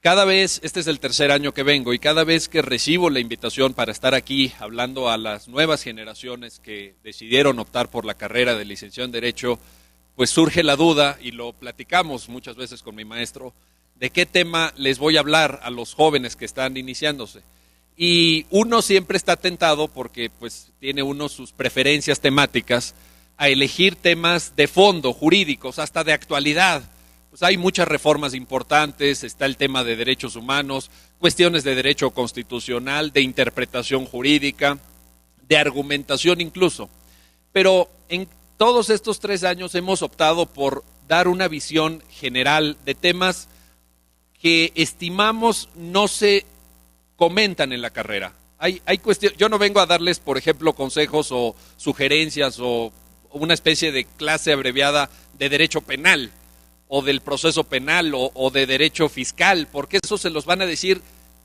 Cada vez, este es el tercer año que vengo, y cada vez que recibo la invitación para estar aquí hablando a las nuevas generaciones que decidieron optar por la carrera de licenciado en Derecho, pues surge la duda, y lo platicamos muchas veces con mi maestro, de qué tema les voy a hablar a los jóvenes que están iniciándose. Y uno siempre está tentado, porque pues tiene uno sus preferencias temáticas, a elegir temas de fondo, jurídicos, hasta de actualidad. Pues hay muchas reformas importantes, está el tema de derechos humanos, cuestiones de derecho constitucional, de interpretación jurídica, de argumentación incluso. Pero en todos estos 3 años hemos optado por dar una visión general de temas que estimamos no se comentan en la carrera. Hay cuestiones, yo no vengo a darles, por ejemplo, consejos o sugerencias o una especie de clase abreviada de derecho penal, o del proceso penal, o de derecho fiscal, porque eso se los van a decir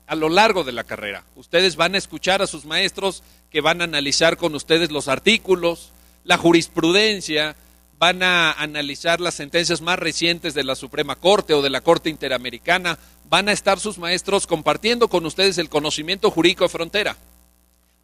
a lo largo de la carrera. Ustedes van a escuchar a sus maestros que van a analizar con ustedes los artículos, la jurisprudencia, van a analizar las sentencias más recientes de la Suprema Corte o de la Corte Interamericana, van a estar sus maestros compartiendo con ustedes el conocimiento jurídico de frontera.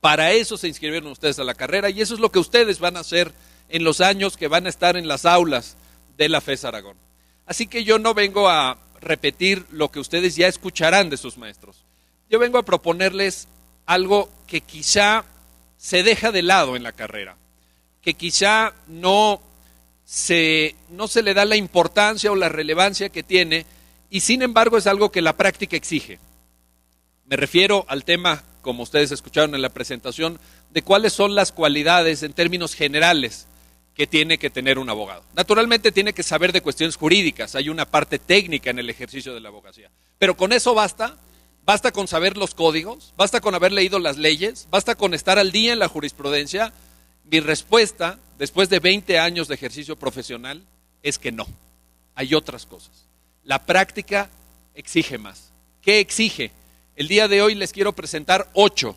Para eso se inscribieron ustedes a la carrera, y eso es lo que ustedes van a hacer en los años que van a estar en las aulas de la FES Aragón. Así que yo no vengo a repetir lo que ustedes ya escucharán de sus maestros. Yo vengo a proponerles algo que quizá se deja de lado en la carrera, que quizá no se le da la importancia o la relevancia que tiene, y sin embargo es algo que la práctica exige. Me refiero al tema, como ustedes escucharon en la presentación, de cuáles son las cualidades en términos generales que tiene que tener un abogado. Naturalmente tiene que saber de cuestiones jurídicas, hay una parte técnica en el ejercicio de la abogacía, pero con eso basta con saber los códigos, basta con haber leído las leyes, basta con estar al día en la jurisprudencia. Mi respuesta, después de 20 años de ejercicio profesional, es que no, hay otras cosas. La práctica exige más. ¿Qué exige? El día de hoy les quiero presentar 8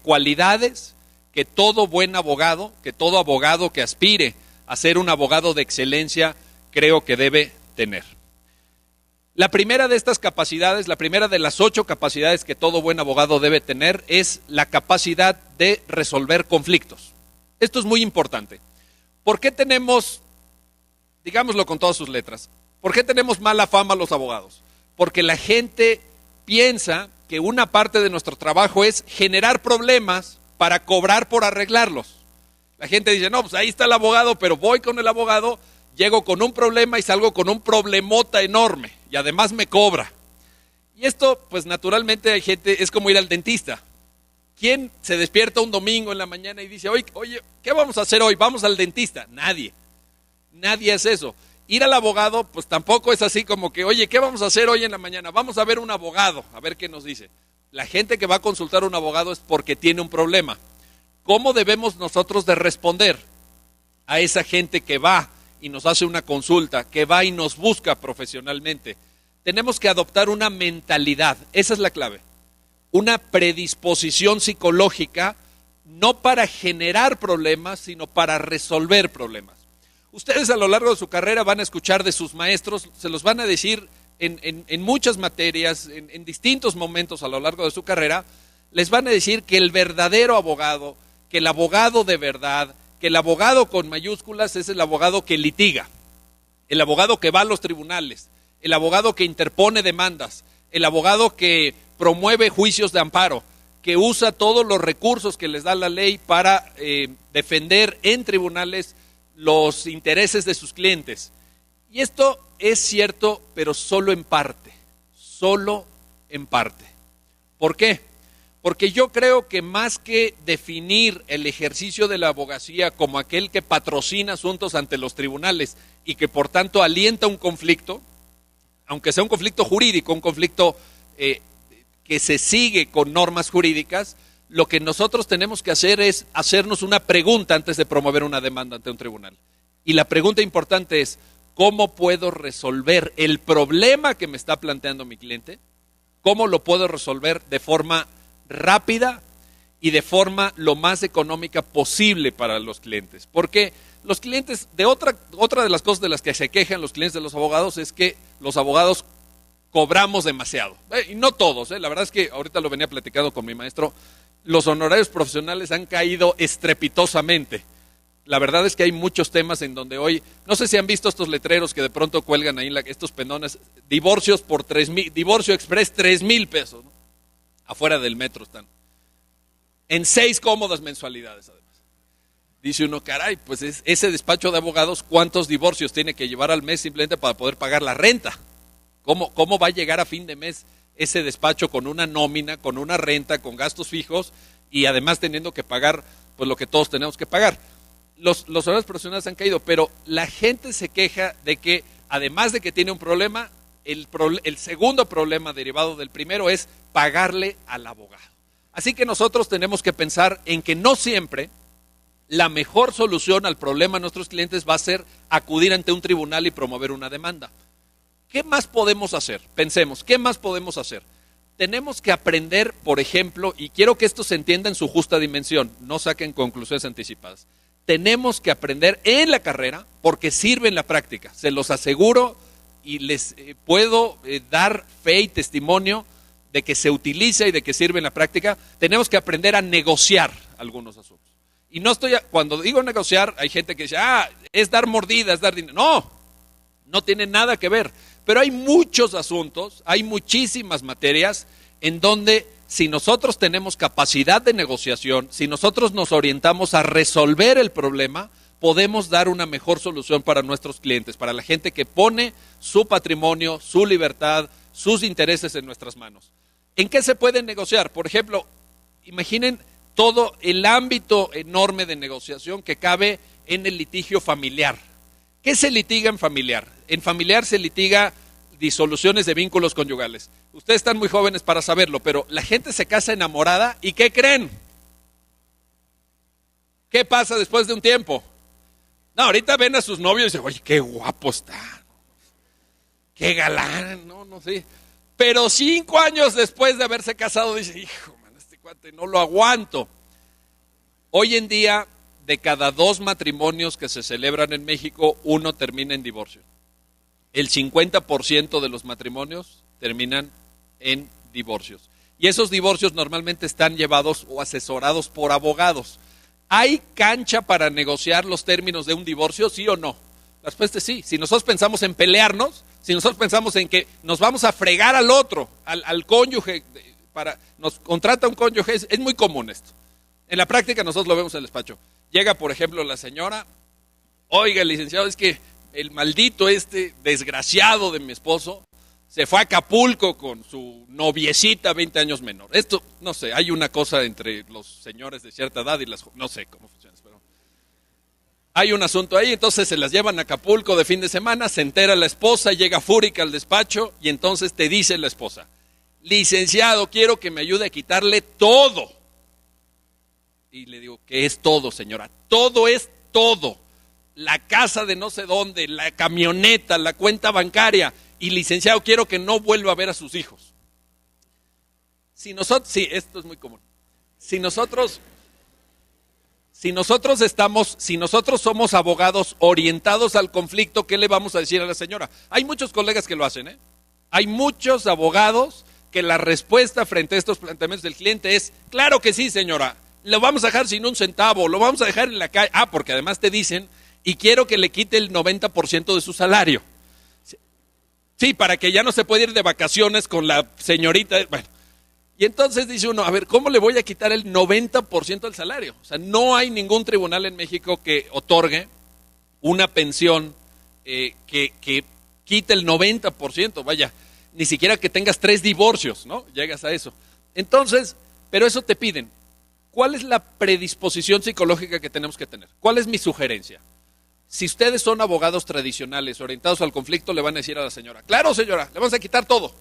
cualidades que todo buen abogado, que todo abogado que aspire a ser un abogado de excelencia, creo que debe tener. La primera de estas capacidades, la primera de las 8 capacidades que todo buen abogado debe tener, es la capacidad de resolver conflictos. Esto es muy importante. ¿Por qué tenemos, digámoslo con todas sus letras, por qué tenemos mala fama los abogados? Porque la gente piensa que una parte de nuestro trabajo es generar problemas para cobrar por arreglarlos. La gente dice, no, pues ahí está el abogado, pero voy con el abogado, llego con un problema y salgo con un problemota enorme, y además me cobra. Y esto, pues naturalmente hay gente, es como ir al dentista. ¿Quién se despierta un domingo en la mañana y dice, oye, ¿qué vamos a hacer hoy? ¿Vamos al dentista? Nadie hace eso. Ir al abogado, pues tampoco es así como que, oye, ¿qué vamos a hacer hoy en la mañana? Vamos a ver un abogado, a ver qué nos dice. La gente que va a consultar a un abogado es porque tiene un problema. ¿Cómo debemos nosotros de responder a esa gente que va y nos hace una consulta, que va y nos busca profesionalmente? Tenemos que adoptar una mentalidad, esa es la clave, una predisposición psicológica, no para generar problemas, sino para resolver problemas. Ustedes a lo largo de su carrera van a escuchar de sus maestros, se los van a decir en muchas materias, en distintos momentos a lo largo de su carrera, les van a decir que el verdadero abogado, que el abogado de verdad, que el abogado con mayúsculas es el abogado que litiga, el abogado que va a los tribunales, el abogado que interpone demandas, el abogado que promueve juicios de amparo, que usa todos los recursos que les da la ley para defender en tribunales los intereses de sus clientes. Y esto es cierto, pero solo en parte. ¿Por qué? Porque yo creo que más que definir el ejercicio de la abogacía como aquel que patrocina asuntos ante los tribunales y que por tanto alienta un conflicto, aunque sea un conflicto jurídico, un conflicto que se sigue con normas jurídicas, lo que nosotros tenemos que hacer es hacernos una pregunta antes de promover una demanda ante un tribunal. Y la pregunta importante es, ¿cómo puedo resolver el problema que me está planteando mi cliente? ¿Cómo lo puedo resolver de forma rápida y de forma lo más económica posible para los clientes? Porque los clientes, otra de las cosas de las que se quejan los clientes de los abogados es que los abogados cobramos demasiado. Y no todos, la verdad es que ahorita lo venía platicando con mi maestro, los honorarios profesionales han caído estrepitosamente. La verdad es que hay muchos temas en donde hoy, no sé si han visto estos letreros que de pronto cuelgan ahí, estos penones, divorcios por 3,000, divorcio express 3,000 pesos, ¿no? Afuera del metro están. En 6 cómodas mensualidades además. Dice uno, caray, pues ese despacho de abogados, ¿cuántos divorcios tiene que llevar al mes simplemente para poder pagar la renta? ¿Cómo va a llegar a fin de mes ese despacho con una nómina, con una renta, con gastos fijos y además teniendo que pagar pues lo que todos tenemos que pagar? Los horarios profesionales han caído, pero la gente se queja de que además de que tiene un problema, el segundo problema derivado del primero es pagarle al abogado. Así que nosotros tenemos que pensar en que no siempre la mejor solución al problema de nuestros clientes va a ser acudir ante un tribunal y promover una demanda. ¿Qué más podemos hacer? Pensemos, ¿qué más podemos hacer? Tenemos que aprender, por ejemplo, y quiero que esto se entienda en su justa dimensión, no saquen conclusiones anticipadas. Tenemos que aprender en la carrera, porque sirve en la práctica, se los aseguro y les puedo dar fe y testimonio de que se utiliza y de que sirve en la práctica. Tenemos que aprender a negociar algunos asuntos. Y cuando digo negociar, hay gente que dice, es dar mordidas, dar dinero. No tiene nada que ver. Pero hay muchos asuntos, hay muchísimas materias en donde si nosotros tenemos capacidad de negociación, si nosotros nos orientamos a resolver el problema, podemos dar una mejor solución para nuestros clientes, para la gente que pone su patrimonio, su libertad, sus intereses en nuestras manos. ¿En qué se puede negociar? Por ejemplo, imaginen todo el ámbito enorme de negociación que cabe en el litigio familiar. ¿Qué se litiga en familiar? En familiar se litiga disoluciones de vínculos conyugales. Ustedes están muy jóvenes para saberlo, pero la gente se casa enamorada y ¿qué creen? ¿Qué pasa después de un tiempo? No, ahorita ven a sus novios y dicen, oye, qué guapo está, qué galán, no sé. Pero 5 años después de haberse casado, dice, hijo, man, este cuate no lo aguanto. Hoy en día, de cada 2 matrimonios que se celebran en México, 1 termina en divorcio. El 50% de los matrimonios terminan en divorcios. Y esos divorcios normalmente están llevados o asesorados por abogados. ¿Hay cancha para negociar los términos de un divorcio, sí o no? La respuesta es sí. Si nosotros pensamos en pelearnos, si nosotros pensamos en que nos vamos a fregar al otro, al cónyuge, nos contrata un cónyuge, es muy común esto. En la práctica nosotros lo vemos en el despacho. Llega, por ejemplo, la señora, oiga, licenciado, es que el maldito desgraciado de mi esposo se fue a Acapulco con su noviecita 20 años menor. Esto, no sé, hay una cosa entre los señores de cierta edad y no sé cómo funciona, pero hay un asunto ahí. Entonces se las llevan a Acapulco de fin de semana, se entera la esposa, llega fúrica al despacho y entonces te dice la esposa, licenciado, quiero que me ayude a quitarle todo. Y le digo, ¿qué es todo, señora? Todo es todo. La casa de no sé dónde, la camioneta, la cuenta bancaria. Y licenciado, quiero que no vuelva a ver a sus hijos. Sí, esto es muy común. Si nosotros somos abogados orientados al conflicto, ¿qué le vamos a decir a la señora? Hay muchos colegas que lo hacen, Hay muchos abogados que la respuesta frente a estos planteamientos del cliente es, claro que sí, señora, lo vamos a dejar sin un centavo, lo vamos a dejar en la calle. Porque además te dicen, y quiero que le quite el 90% de su salario. Sí, para que ya no se pueda ir de vacaciones con la señorita. Bueno, y entonces dice uno, a ver, ¿cómo le voy a quitar el 90% del salario? O sea, no hay ningún tribunal en México que otorgue una pensión que quite el 90%. Vaya, ni siquiera que tengas 3 divorcios, ¿no? Llegas a eso. Entonces, pero eso te piden. ¿Cuál es la predisposición psicológica que tenemos que tener? ¿Cuál es mi sugerencia? Si ustedes son abogados tradicionales, orientados al conflicto, le van a decir a la señora, claro señora, le vamos a quitar todo,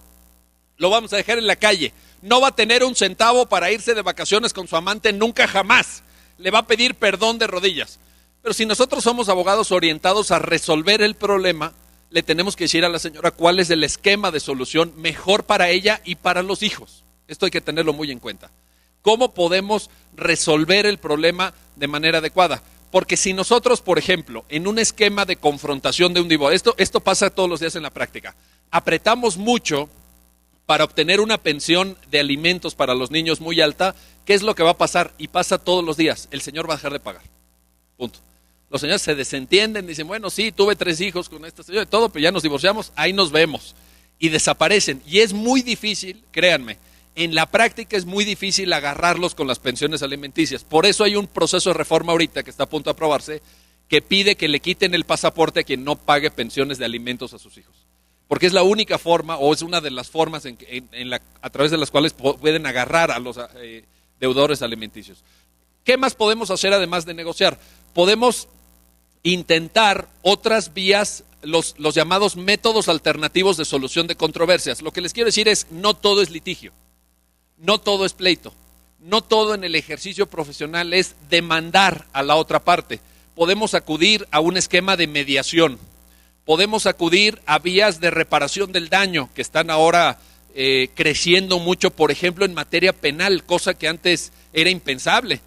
lo vamos a dejar en la calle, no va a tener un centavo para irse de vacaciones con su amante nunca jamás, le va a pedir perdón de rodillas. Pero si nosotros somos abogados orientados a resolver el problema, le tenemos que decir a la señora cuál es el esquema de solución mejor para ella y para los hijos. Esto hay que tenerlo muy en cuenta. ¿Cómo podemos resolver el problema de manera adecuada? Porque si nosotros, por ejemplo, en un esquema de confrontación de un divorcio, esto pasa todos los días en la práctica, apretamos mucho para obtener una pensión de alimentos para los niños muy alta, ¿qué es lo que va a pasar? Y pasa todos los días, el señor va a dejar de pagar. Punto. Los señores se desentienden, dicen, bueno, sí, tuve 3 hijos con esta señora y todo, pero ya nos divorciamos, ahí nos vemos. Y desaparecen. Y es muy difícil, créanme, en la práctica es muy difícil agarrarlos con las pensiones alimenticias. Por eso hay un proceso de reforma ahorita que está a punto de aprobarse, que pide que le quiten el pasaporte a quien no pague pensiones de alimentos a sus hijos. Porque es la única forma, o es una de las formas a través de las cuales pueden agarrar a los deudores alimenticios. ¿Qué más podemos hacer además de negociar? Podemos intentar otras vías, los llamados métodos alternativos de solución de controversias. Lo que les quiero decir es, no todo es litigio, no todo es pleito, no todo en el ejercicio profesional es demandar a la otra parte. Podemos acudir a un esquema de mediación, podemos acudir a vías de reparación del daño que están ahora creciendo mucho, por ejemplo, en materia penal, cosa que antes era impensable.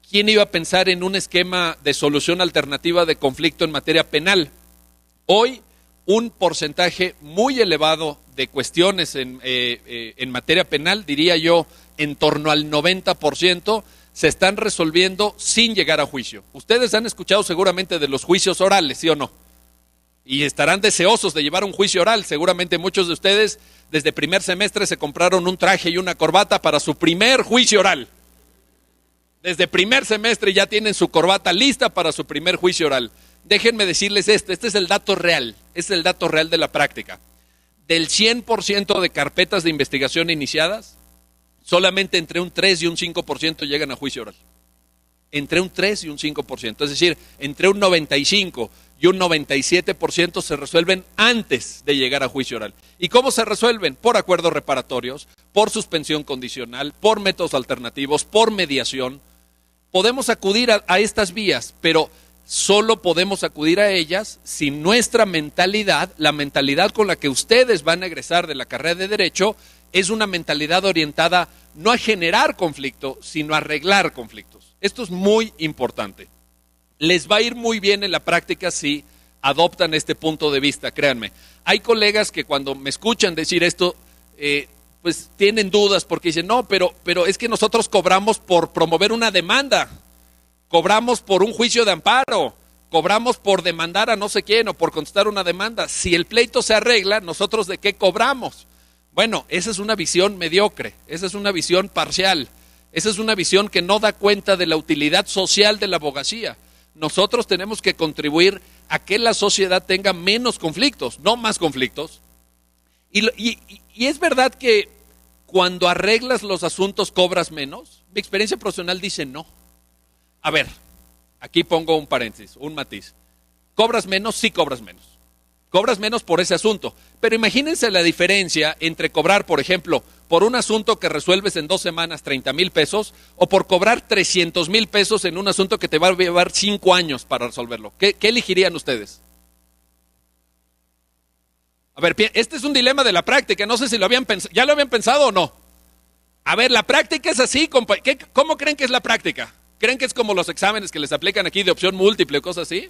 ¿Quién iba a pensar en un esquema de solución alternativa de conflicto en materia penal? Hoy, un porcentaje muy elevado de cuestiones en materia penal, diría yo, en torno al 90%, se están resolviendo sin llegar a juicio. Ustedes han escuchado seguramente de los juicios orales, ¿sí o no? Y estarán deseosos de llevar un juicio oral. Seguramente muchos de ustedes desde primer semestre se compraron un traje y una corbata para su primer juicio oral. Desde primer semestre ya tienen su corbata lista para su primer juicio oral. Déjenme decirles esto, este es el dato real, es el dato real de la práctica. Del 100% de carpetas de investigación iniciadas, solamente entre un 3 y un 5% llegan a juicio oral. Entre un 3 y un 5%, es decir, entre un 95 y un 97% se resuelven antes de llegar a juicio oral. ¿Y cómo se resuelven? Por acuerdos reparatorios, por suspensión condicional, por métodos alternativos, por mediación. Podemos acudir a estas vías, pero solo podemos acudir a ellas si nuestra mentalidad, la mentalidad con la que ustedes van a egresar de la carrera de Derecho, es una mentalidad orientada no a generar conflicto, sino a arreglar conflictos. Esto es muy importante. Les va a ir muy bien en la práctica si adoptan este punto de vista, créanme. Hay colegas que cuando me escuchan decir esto, pues tienen dudas porque dicen, no, pero es que nosotros cobramos por promover una demanda, cobramos por un juicio de amparo, cobramos por demandar a no sé quién o por contestar una demanda. Si el pleito se arregla, ¿nosotros de qué cobramos? Bueno, esa es una visión mediocre, esa es una visión parcial, esa es una visión que no da cuenta de la utilidad social de la abogacía. Nosotros tenemos que contribuir a que la sociedad tenga menos conflictos, no más conflictos. Y es verdad que cuando arreglas los asuntos cobras menos. Mi experiencia profesional dice no. A ver, aquí pongo un paréntesis, un matiz. ¿Cobras menos? Sí cobras menos. Cobras menos por ese asunto. Pero imagínense la diferencia entre cobrar, por ejemplo, por un asunto que resuelves en 2 semanas 30,000 pesos o por cobrar 300,000 pesos en un asunto que te va a llevar 5 años para resolverlo. ¿Qué elegirían ustedes? A ver, este es un dilema de la práctica, no sé si lo habían pensado, ¿ya lo habían pensado o no? A ver, la práctica es así, ¿cómo creen que es la práctica? ¿Creen que es como los exámenes que les aplican aquí de opción múltiple o cosas así?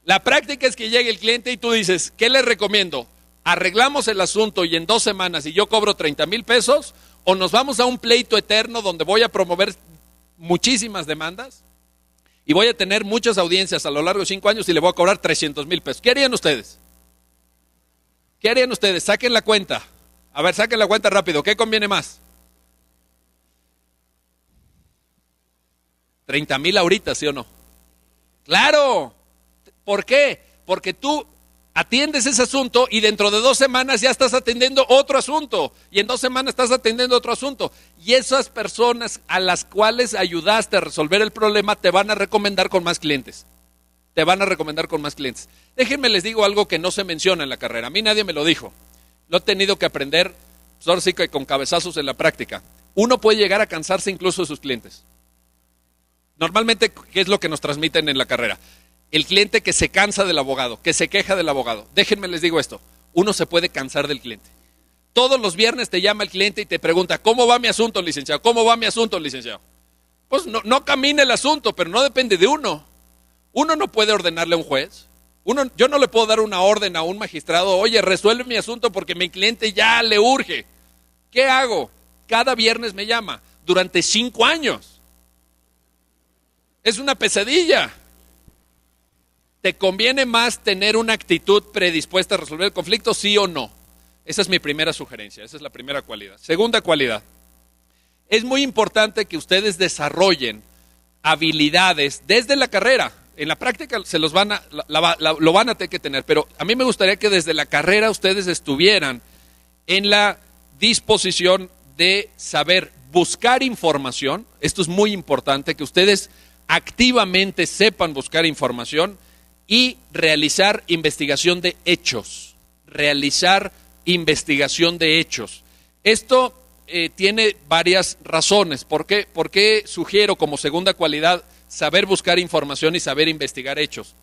La práctica es que llegue el cliente y tú dices, ¿qué le recomiendo? ¿Arreglamos el asunto y en 2 semanas y yo cobro 30,000 pesos? ¿O nos vamos a un pleito eterno donde voy a promover muchísimas demandas y voy a tener muchas audiencias a lo largo de 5 años y le voy a cobrar 300,000 pesos? ¿Qué harían ustedes? ¿Qué harían ustedes? Saquen la cuenta. A ver, saquen la cuenta rápido. ¿Qué conviene más? 30,000 ahorita, ¿sí o no? ¡Claro! ¿Por qué? Porque tú atiendes ese asunto y dentro de 2 semanas ya estás atendiendo otro asunto. Y en 2 semanas estás atendiendo otro asunto. Y esas personas a las cuales ayudaste a resolver el problema te van a recomendar con más clientes. Te van a recomendar con más clientes. Déjenme les digo algo que no se menciona en la carrera. A mí nadie me lo dijo. Lo he tenido que aprender, pues ahora sí que con cabezazos en la práctica. Uno puede llegar a cansarse incluso de sus clientes. Normalmente, ¿qué es lo que nos transmiten en la carrera? El cliente que se cansa del abogado, que se queja del abogado. Déjenme les digo esto, uno se puede cansar del cliente. Todos los viernes te llama el cliente y te pregunta, ¿cómo va mi asunto, licenciado? ¿Cómo va mi asunto, licenciado? Pues no camina el asunto, pero no depende de uno. Uno no puede ordenarle a un juez. Yo no le puedo dar una orden a un magistrado, oye, resuelve mi asunto porque mi cliente ya le urge. ¿Qué hago? Cada viernes me llama, durante 5 años. Es una pesadilla. ¿Te conviene más tener una actitud predispuesta a resolver el conflicto, sí o no? Esa es mi primera sugerencia, esa es la primera cualidad. Segunda cualidad, es muy importante que ustedes desarrollen habilidades desde la carrera. En la práctica se los lo van a tener que tener, pero a mí me gustaría que desde la carrera ustedes estuvieran en la disposición de saber buscar información. Esto es muy importante, que ustedes activamente sepan buscar información y realizar investigación de hechos. Esto tiene varias razones. ¿Por qué sugiero como segunda cualidad saber buscar información y saber investigar hechos?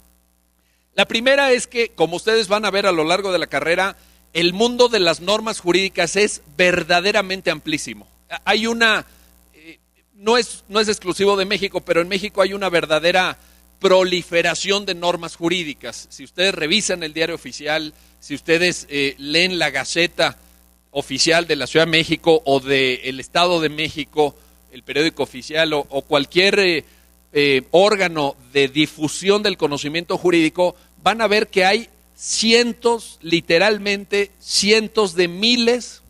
La primera es que, como ustedes van a ver a lo largo de la carrera, el mundo de las normas jurídicas es verdaderamente amplísimo. Hay no es exclusivo de México, pero en México hay una verdadera proliferación de normas jurídicas. Si ustedes revisan el diario oficial, si ustedes leen la Gaceta Oficial de la Ciudad de México o del Estado de México, el periódico oficial o cualquier órgano de difusión del conocimiento jurídico, van a ver que hay literalmente cientos de miles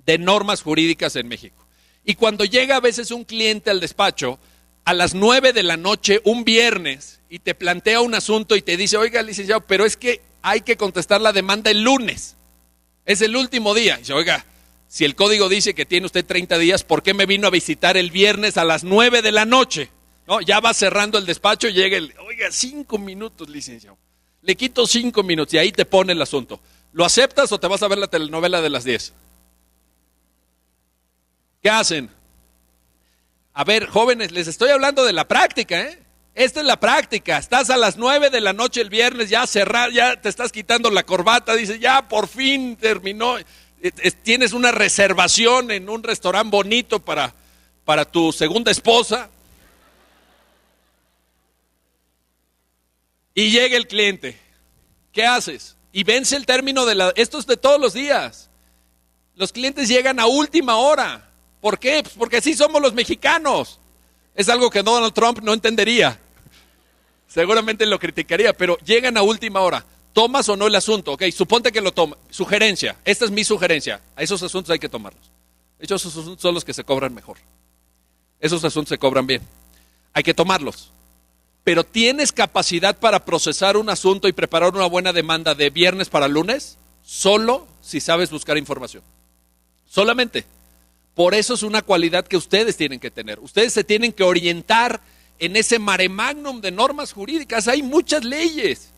de normas jurídicas en México. Y cuando llega a veces un cliente al despacho a las 9 de la noche, un viernes, y te plantea un asunto y te dice, oiga, licenciado, pero es que hay que contestar la demanda el lunes, es el último día. Y dice, oiga, si el código dice que tiene usted 30 días, ¿por qué me vino a visitar el viernes a las 9 de la noche? ¿No? Ya va cerrando el despacho y llega oiga, 5 minutos, licenciado. Le quito 5 minutos y ahí te pone el asunto. ¿Lo aceptas o te vas a ver la telenovela de las 10? ¿Qué hacen? A ver, jóvenes, les estoy hablando de la práctica, ¿eh? Esta es la práctica. Estás a las 9 de la noche el viernes, ya te estás quitando la corbata, dices, ya por fin terminó. Tienes una reservación en un restaurante bonito para tu segunda esposa. Y llega el cliente. ¿Qué haces? Y vence el término esto es de todos los días. Los clientes llegan a última hora. ¿Por qué? Pues porque así somos los mexicanos. Es algo que Donald Trump no entendería. Seguramente lo criticaría, pero llegan a última hora. ¿Tomas o no el asunto? Ok, suponte que lo tomas. Sugerencia, esta es mi sugerencia. A esos asuntos hay que tomarlos. De hecho, esos asuntos son los que se cobran mejor. Esos asuntos se cobran bien. Hay que tomarlos. Pero ¿tienes capacidad para procesar un asunto y preparar una buena demanda de viernes para lunes? Solo si sabes buscar información. Solamente. Por eso es una cualidad que ustedes tienen que tener. Ustedes se tienen que orientar en ese mare magnum de normas jurídicas. Hay muchas leyes.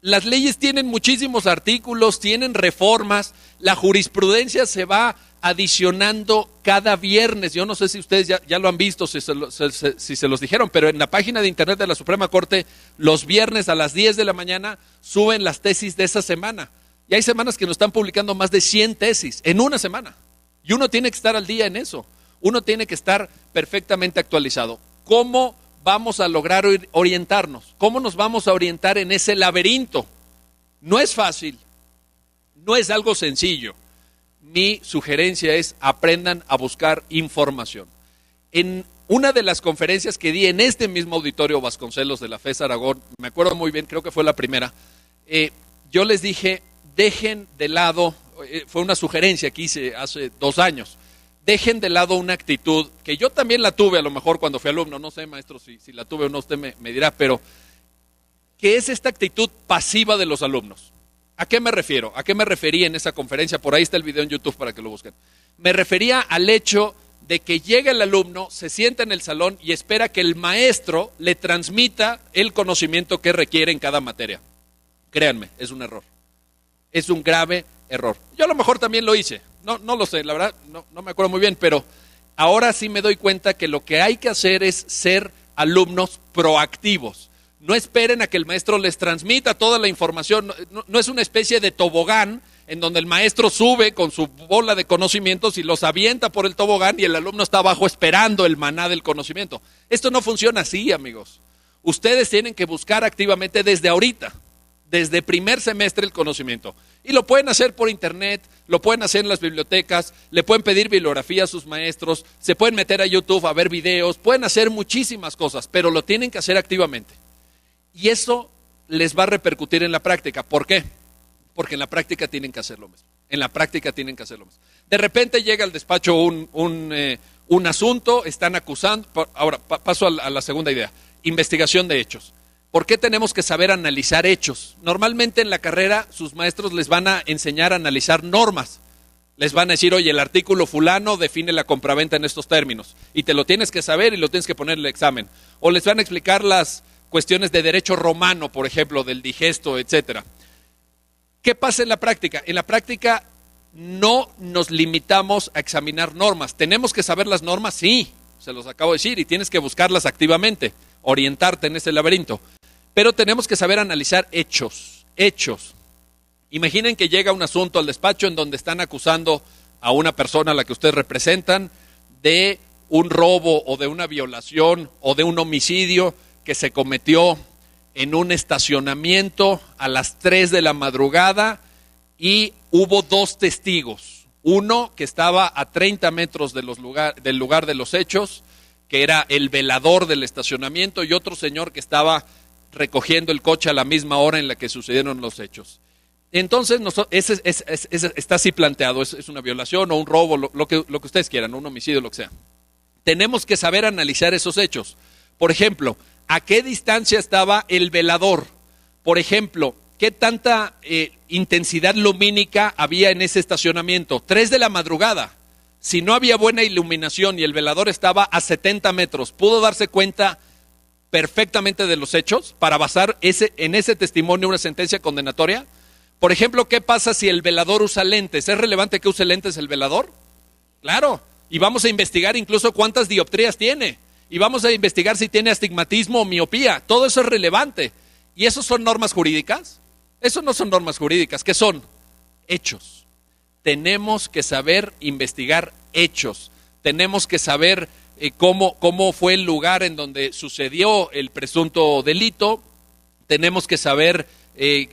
Las leyes tienen muchísimos artículos, tienen reformas. La jurisprudencia se va adicionando cada viernes. Yo no sé si ustedes ya lo han visto, si se los dijeron, pero en la página de internet de la Suprema Corte, los viernes a las 10 de la mañana suben las tesis de esa semana. Y hay semanas que nos están publicando más de 100 tesis en una semana. Y uno tiene que estar al día en eso. Uno tiene que estar perfectamente actualizado. ¿Cómo vamos a lograr orientarnos? ¿Cómo nos vamos a orientar en ese laberinto? No es fácil, no es algo sencillo. Mi sugerencia es aprendan a buscar información. En una de las conferencias que di en este mismo auditorio Vasconcelos de la FES Aragón, me acuerdo muy bien, creo que fue la primera, yo les dije, dejen de lado, fue una sugerencia que hice hace 2 años, dejen de lado una actitud, que yo también la tuve a lo mejor cuando fui alumno, no sé maestro si la tuve o no, usted me dirá, pero que es esta actitud pasiva de los alumnos. ¿A qué me refiero? ¿A qué me refería en esa conferencia? Por ahí está el video en YouTube para que lo busquen. Me refería al hecho de que llega el alumno, se sienta en el salón y espera que el maestro le transmita el conocimiento que requiere en cada materia. Créanme, es un error. Es un grave error. Yo a lo mejor también lo hice. No lo sé, la verdad, no me acuerdo muy bien, pero ahora sí me doy cuenta que lo que hay que hacer es ser alumnos proactivos. No esperen a que el maestro les transmita toda la información. No es una especie de tobogán en donde el maestro sube con su bola de conocimientos y los avienta por el tobogán y el alumno está abajo esperando el maná del conocimiento. Esto no funciona así, amigos. Ustedes tienen que buscar activamente desde ahorita, desde primer semestre el conocimiento. Y lo pueden hacer por internet, lo pueden hacer en las bibliotecas, le pueden pedir bibliografía a sus maestros, se pueden meter a YouTube a ver videos, pueden hacer muchísimas cosas, pero lo tienen que hacer activamente. Y eso les va a repercutir en la práctica. ¿Por qué? Porque en la práctica tienen que hacer lo mismo. En la práctica tienen que hacer lo mismo. De repente llega al despacho un asunto, están acusando. Ahora, paso a la segunda idea. Investigación de hechos. ¿Por qué tenemos que saber analizar hechos? Normalmente en la carrera sus maestros les van a enseñar a analizar normas. Les van a decir, oye, el artículo fulano define la compraventa en estos términos. Y te lo tienes que saber y lo tienes que poner en el examen. O les van a explicar las cuestiones de derecho romano, por ejemplo, del digesto, etcétera. ¿Qué pasa en la práctica? En la práctica no nos limitamos a examinar normas. ¿Tenemos que saber las normas? Sí, se los acabo de decir, y tienes que buscarlas activamente, orientarte en ese laberinto. Pero tenemos que saber analizar hechos. Imaginen que llega un asunto al despacho en donde están acusando a una persona a la que ustedes representan de un robo o de una violación o de un homicidio que se cometió en un estacionamiento a las 3 de la madrugada y hubo 2 testigos. Uno que estaba a 30 metros del lugar de los hechos, que era el velador del estacionamiento, y otro señor que estaba recogiendo el coche a la misma hora en la que sucedieron los hechos. Entonces, está así planteado, es una violación o un robo, lo que ustedes quieran, un homicidio, lo que sea. Tenemos que saber analizar esos hechos. Por ejemplo, ¿a qué distancia estaba el velador? Por ejemplo, ¿qué tanta intensidad lumínica había en ese estacionamiento? 3 de la madrugada. Si no había buena iluminación y el velador estaba a 70 metros, ¿pudo darse cuenta perfectamente de los hechos para basar en ese testimonio una sentencia condenatoria? Por ejemplo, ¿qué pasa si el velador usa lentes? ¿Es relevante que use lentes el velador? Claro, y vamos a investigar incluso cuántas dioptrías tiene. Y vamos a investigar si tiene astigmatismo o miopía. Todo eso es relevante. ¿Y eso son normas jurídicas? Eso no son normas jurídicas. ¿Qué son? Hechos. Tenemos que saber investigar hechos. Tenemos que saber cómo fue el lugar en donde sucedió el presunto delito. Tenemos que saber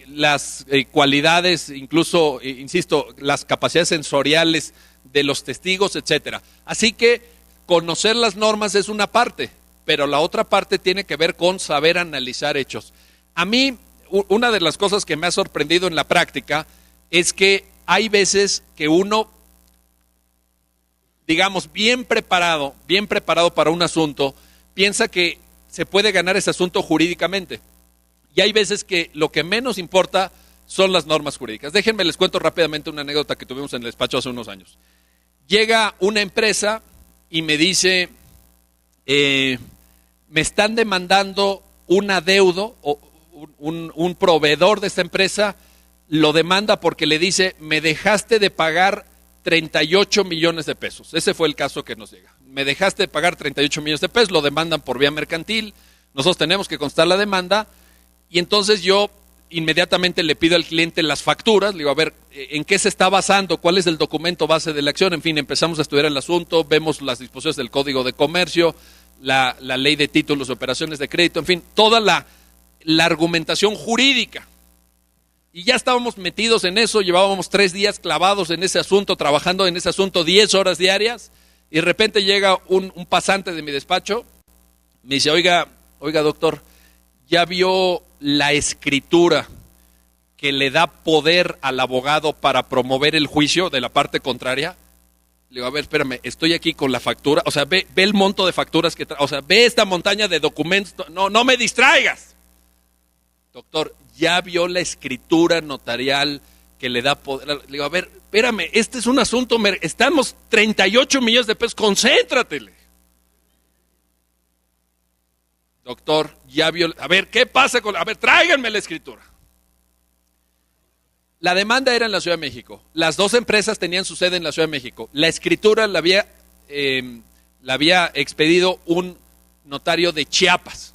las cualidades, incluso, insisto, las capacidades sensoriales de los testigos, etcétera. Así que conocer las normas es una parte, pero la otra parte tiene que ver con saber analizar hechos. A mí, una de las cosas que me ha sorprendido en la práctica es que hay veces que uno, digamos, bien preparado para un asunto, piensa que se puede ganar ese asunto jurídicamente. Y hay veces que lo que menos importa son las normas jurídicas. Déjenme les cuento rápidamente una anécdota que tuvimos en el despacho hace unos años. Llega una empresa y me dice, me están demandando un adeudo, o un proveedor de esta empresa lo demanda porque le dice, me dejaste de pagar 38 millones de pesos. Ese fue el caso que nos llega. Me dejaste de pagar 38 millones de pesos, lo demandan por vía mercantil, nosotros tenemos que constar la demanda, y entonces yo inmediatamente le pido al cliente las facturas, le digo, a ver, ¿en qué se está basando? ¿Cuál es el documento base de la acción? En fin, empezamos a estudiar el asunto, vemos las disposiciones del Código de Comercio, la ley de títulos de operaciones de crédito, en fin, toda la argumentación jurídica. Y ya estábamos metidos en eso, llevábamos 3 días clavados en ese asunto, trabajando en ese asunto 10 horas diarias, y de repente llega un pasante de mi despacho, me dice, oiga doctor, ¿ya vio la escritura que le da poder al abogado para promover el juicio de la parte contraria? Le digo, a ver, espérame, estoy aquí con la factura, o sea, ve el monto de facturas que o sea, ve esta montaña de documentos, no me distraigas. Doctor, ¿ya vio la escritura notarial que le da poder? Le digo, a ver, espérame, este es un asunto, estamos 38 millones de pesos, concéntratele. Doctor, ya vio, a ver, ¿qué pasa con, a ver, tráiganme la escritura? La demanda era en la Ciudad de México, las 2 empresas tenían su sede en la Ciudad de México, la escritura la había expedido un notario de Chiapas.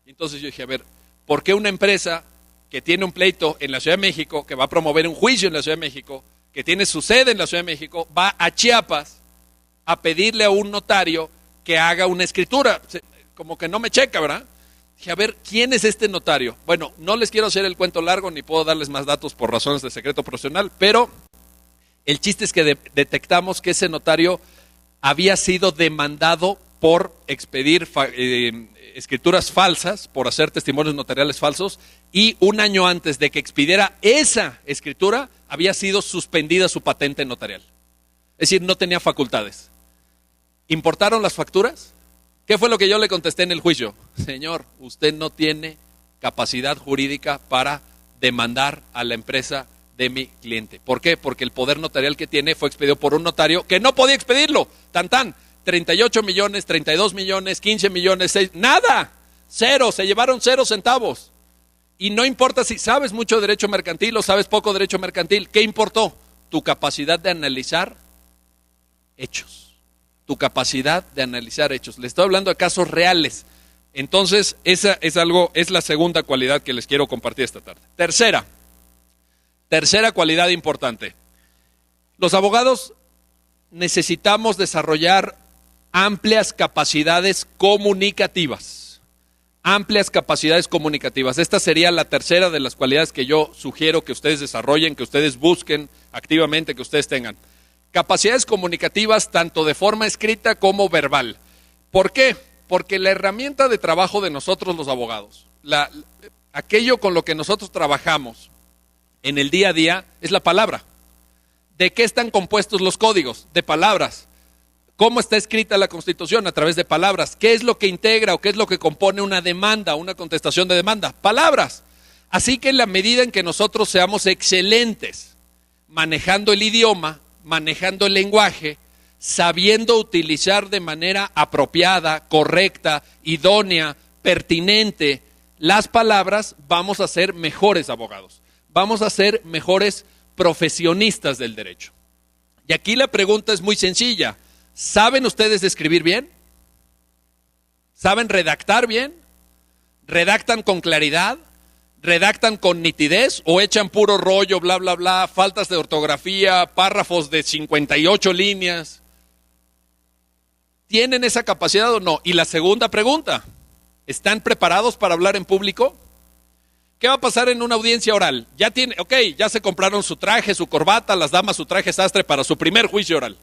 Entonces yo dije, a ver, ¿por qué una empresa que tiene un pleito en la Ciudad de México, que va a promover un juicio en la Ciudad de México, que tiene su sede en la Ciudad de México, va a Chiapas a pedirle a un notario que haga una escritura? Como que no me checa, ¿verdad? Dije, a ver, ¿quién es este notario? Bueno, no les quiero hacer el cuento largo, ni puedo darles más datos por razones de secreto profesional, pero el chiste es que detectamos que ese notario había sido demandado por expedir escrituras falsas, por hacer testimonios notariales falsos, y un año antes de que expidiera esa escritura, había sido suspendida su patente notarial. Es decir, no tenía facultades. ¿Importaron las facturas? ¿Qué fue lo que yo le contesté en el juicio? Señor, usted no tiene capacidad jurídica para demandar a la empresa de mi cliente. ¿Por qué? Porque el poder notarial que tiene fue expedido por un notario que no podía expedirlo. Tan, 38 millones, 32 millones, 15 millones, 6, nada, cero, se llevaron 0 centavos. Y no importa si sabes mucho derecho mercantil o sabes poco derecho mercantil, ¿qué importó? Tu capacidad de analizar hechos. Tu capacidad de analizar hechos. Le estoy hablando de casos reales. Entonces, esa es la segunda cualidad que les quiero compartir esta tarde. Tercera cualidad importante. Los abogados necesitamos desarrollar amplias capacidades comunicativas. Amplias capacidades comunicativas. Esta sería la tercera de las cualidades que yo sugiero que ustedes desarrollen, que ustedes busquen activamente, que ustedes tengan. Capacidades comunicativas tanto de forma escrita como verbal. ¿Por qué? Porque la herramienta de trabajo de nosotros los abogados, aquello con lo que nosotros trabajamos en el día a día es la palabra. ¿De qué están compuestos los códigos? De palabras. ¿Cómo está escrita la Constitución? A través de palabras. ¿Qué es lo que integra o qué es lo que compone una demanda, una contestación de demanda? Palabras. Así que en la medida en que nosotros seamos excelentes manejando el idioma, manejando el lenguaje, sabiendo utilizar de manera apropiada, correcta, idónea, pertinente las palabras, vamos a ser mejores abogados, vamos a ser mejores profesionistas del derecho. Y aquí la pregunta es muy sencilla. ¿Saben ustedes escribir bien? ¿Saben redactar bien? ¿Redactan con claridad? ¿Redactan con nitidez o echan puro rollo, bla, bla, bla, faltas de ortografía, párrafos de 58 líneas? ¿Tienen esa capacidad o no? Y la segunda pregunta, ¿están preparados para hablar en público? ¿Qué va a pasar en una audiencia oral? Ya se compraron su traje, su corbata, las damas su traje sastre para su primer juicio oral.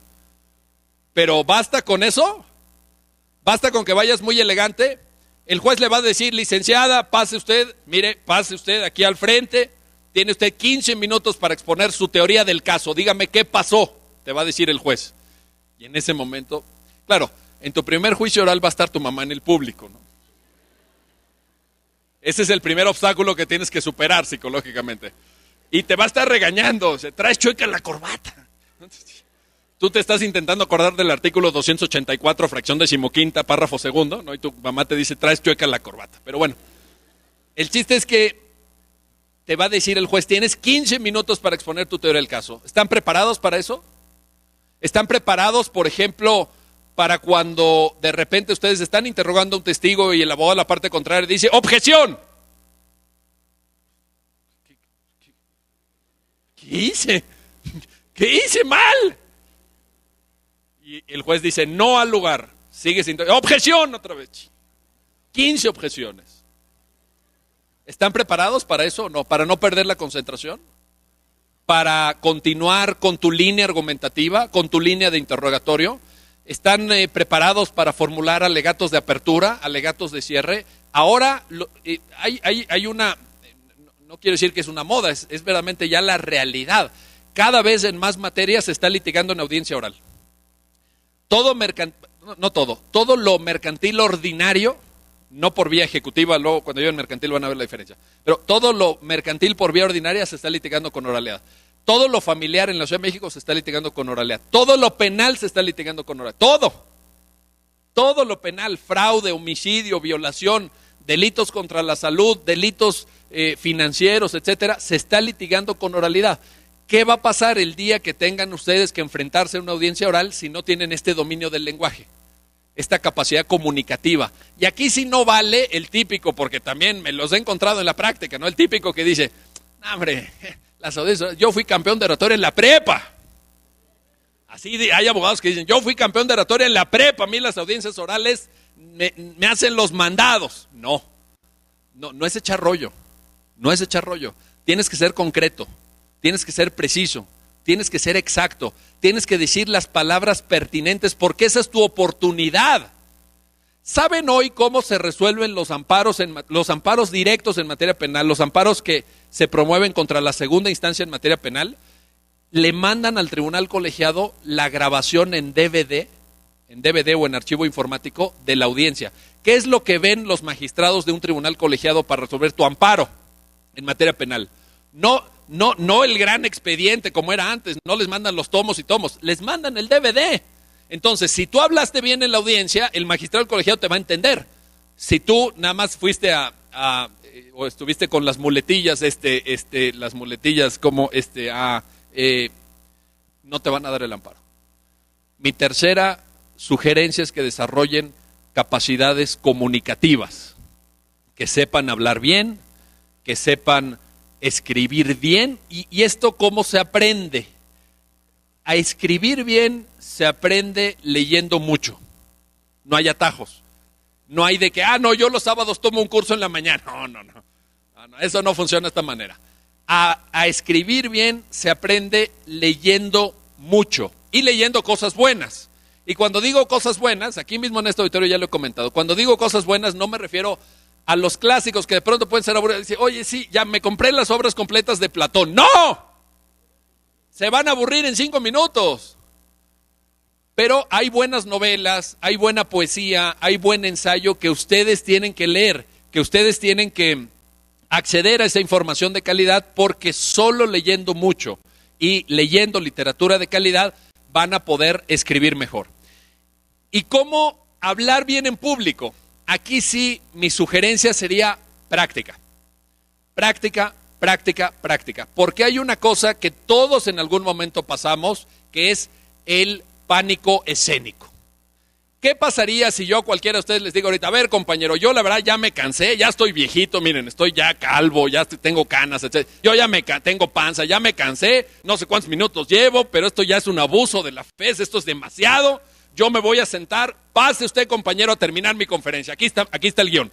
¿Pero basta con eso? ¿Basta con que vayas muy elegante? El juez le va a decir, licenciada, pase usted aquí al frente, tiene usted 15 minutos para exponer su teoría del caso, dígame qué pasó, te va a decir el juez. Y en ese momento, claro, en tu primer juicio oral va a estar tu mamá en el público, ¿no? Ese es el primer obstáculo que tienes que superar psicológicamente. Y te va a estar regañando, traes chueca la corbata. Tú te estás intentando acordar del artículo 284, fracción 15ª, párrafo segundo, ¿no? Y tu mamá te dice, traes chueca la corbata. Pero bueno, el chiste es que te va a decir el juez, tienes 15 minutos para exponer tu teoría del caso. ¿Están preparados para eso? ¿Están preparados, por ejemplo, para cuando de repente ustedes están interrogando a un testigo y el abogado de la parte contraria dice, ¡objeción! ¿Qué hice? ¿Qué hice mal? Y el juez dice, no al lugar, sigue sin... ¡Objeción! Otra vez. 15 objeciones. ¿Están preparados para eso o no? ¿Para no perder la concentración? ¿Para continuar con tu línea argumentativa, con tu línea de interrogatorio? ¿Están preparados para formular alegatos de apertura, alegatos de cierre? Ahora hay una, no quiero decir que es una moda, es verdaderamente ya la realidad. Cada vez en más materias se está litigando en audiencia oral. Todo lo mercantil ordinario, no por vía ejecutiva, luego cuando yo en mercantil van a ver la diferencia, pero todo lo mercantil por vía ordinaria se está litigando con oralidad. Todo lo familiar en la Ciudad de México se está litigando con oralidad. Todo lo penal se está litigando con oralidad. Todo lo penal, fraude, homicidio, violación, delitos contra la salud, delitos financieros, etcétera, se está litigando con oralidad. ¿Qué va a pasar el día que tengan ustedes que enfrentarse a una audiencia oral si no tienen este dominio del lenguaje? Esta capacidad comunicativa. Y aquí sí no vale el típico, porque también me los he encontrado en la práctica, ¿no? El típico que dice, no, hombre, las audiencias, yo fui campeón de oratoria en la prepa. Así hay abogados que dicen, yo fui campeón de oratoria en la prepa, a mí las audiencias orales me hacen los mandados. No, No es echar rollo, no es echar rollo. Tienes que ser concreto, tienes que ser preciso, tienes que ser exacto, tienes que decir las palabras pertinentes porque esa es tu oportunidad. ¿Saben hoy cómo se resuelven los amparos directos en materia penal, los amparos que se promueven contra la segunda instancia en materia penal? Le mandan al tribunal colegiado la grabación en DVD o en archivo informático de la audiencia. ¿Qué es lo que ven los magistrados de un tribunal colegiado para resolver tu amparo en materia penal? No el gran expediente como era antes, no les mandan los tomos y tomos, les mandan el DVD. Entonces, si tú hablaste bien en la audiencia, el magistrado colegiado te va a entender. Si tú nada más fuiste o estuviste con las muletillas, las muletillas como no te van a dar el amparo. Mi tercera sugerencia es que desarrollen capacidades comunicativas, que sepan hablar bien, que sepan escribir bien. ¿Y esto cómo se aprende? A escribir bien se aprende leyendo mucho. No hay atajos. No hay de que, yo los sábados tomo un curso en la mañana. No, eso no funciona de esta manera. A escribir bien se aprende leyendo mucho y leyendo cosas buenas. Y cuando digo cosas buenas, aquí mismo en este auditorio ya lo he comentado, cuando digo cosas buenas no me refiero a los clásicos que de pronto pueden ser aburridos. Dice, oye, sí, ya me compré las obras completas de Platón. ¡No! Se van a aburrir en 5 minutos. Pero hay buenas novelas, hay buena poesía, hay buen ensayo que ustedes tienen que leer, que ustedes tienen que acceder a esa información de calidad, porque solo leyendo mucho y leyendo literatura de calidad van a poder escribir mejor. ¿Y cómo hablar bien en público? Aquí sí, mi sugerencia sería práctica. Práctica, práctica, práctica. Porque hay una cosa que todos en algún momento pasamos, que es el pánico escénico. ¿Qué pasaría si yo a cualquiera de ustedes les digo ahorita, a ver, compañero, yo la verdad ya me cansé, ya estoy viejito, miren, estoy ya calvo, ya tengo canas, etc. Yo ya tengo panza, ya me cansé, no sé cuántos minutos llevo, pero esto ya es un abuso de la fe, esto es demasiado, yo me voy a sentar, pase usted, compañero, a terminar mi conferencia. Aquí está el guión.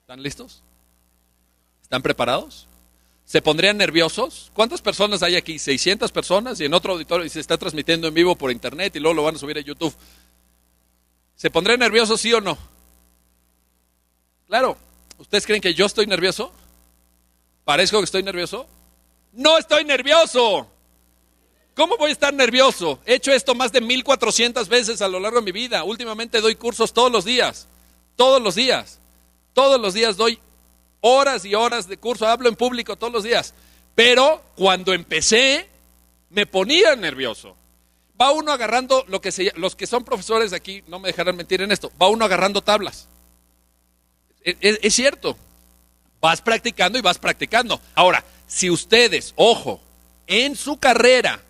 ¿Están listos? ¿Están preparados? ¿Se pondrían nerviosos? ¿Cuántas personas hay aquí? 600 personas y en otro auditorio y se está transmitiendo en vivo por internet y luego lo van a subir a YouTube. ¿Se pondrían nerviosos, sí o no? Claro. ¿Ustedes creen que yo estoy nervioso? ¿Parezco que estoy nervioso? ¡No estoy nervioso! ¿Cómo voy a estar nervioso? He hecho esto más de 1400 veces a lo largo de mi vida. Últimamente doy cursos todos los días. Todos los días. Todos los días doy horas y horas de curso, hablo en público todos los días, pero cuando empecé me ponía nervioso. Va uno agarrando los que son profesores de aquí, no me dejarán mentir en esto, va uno agarrando tablas. Es cierto, vas practicando y vas practicando. Ahora, si ustedes, ojo, en su carrera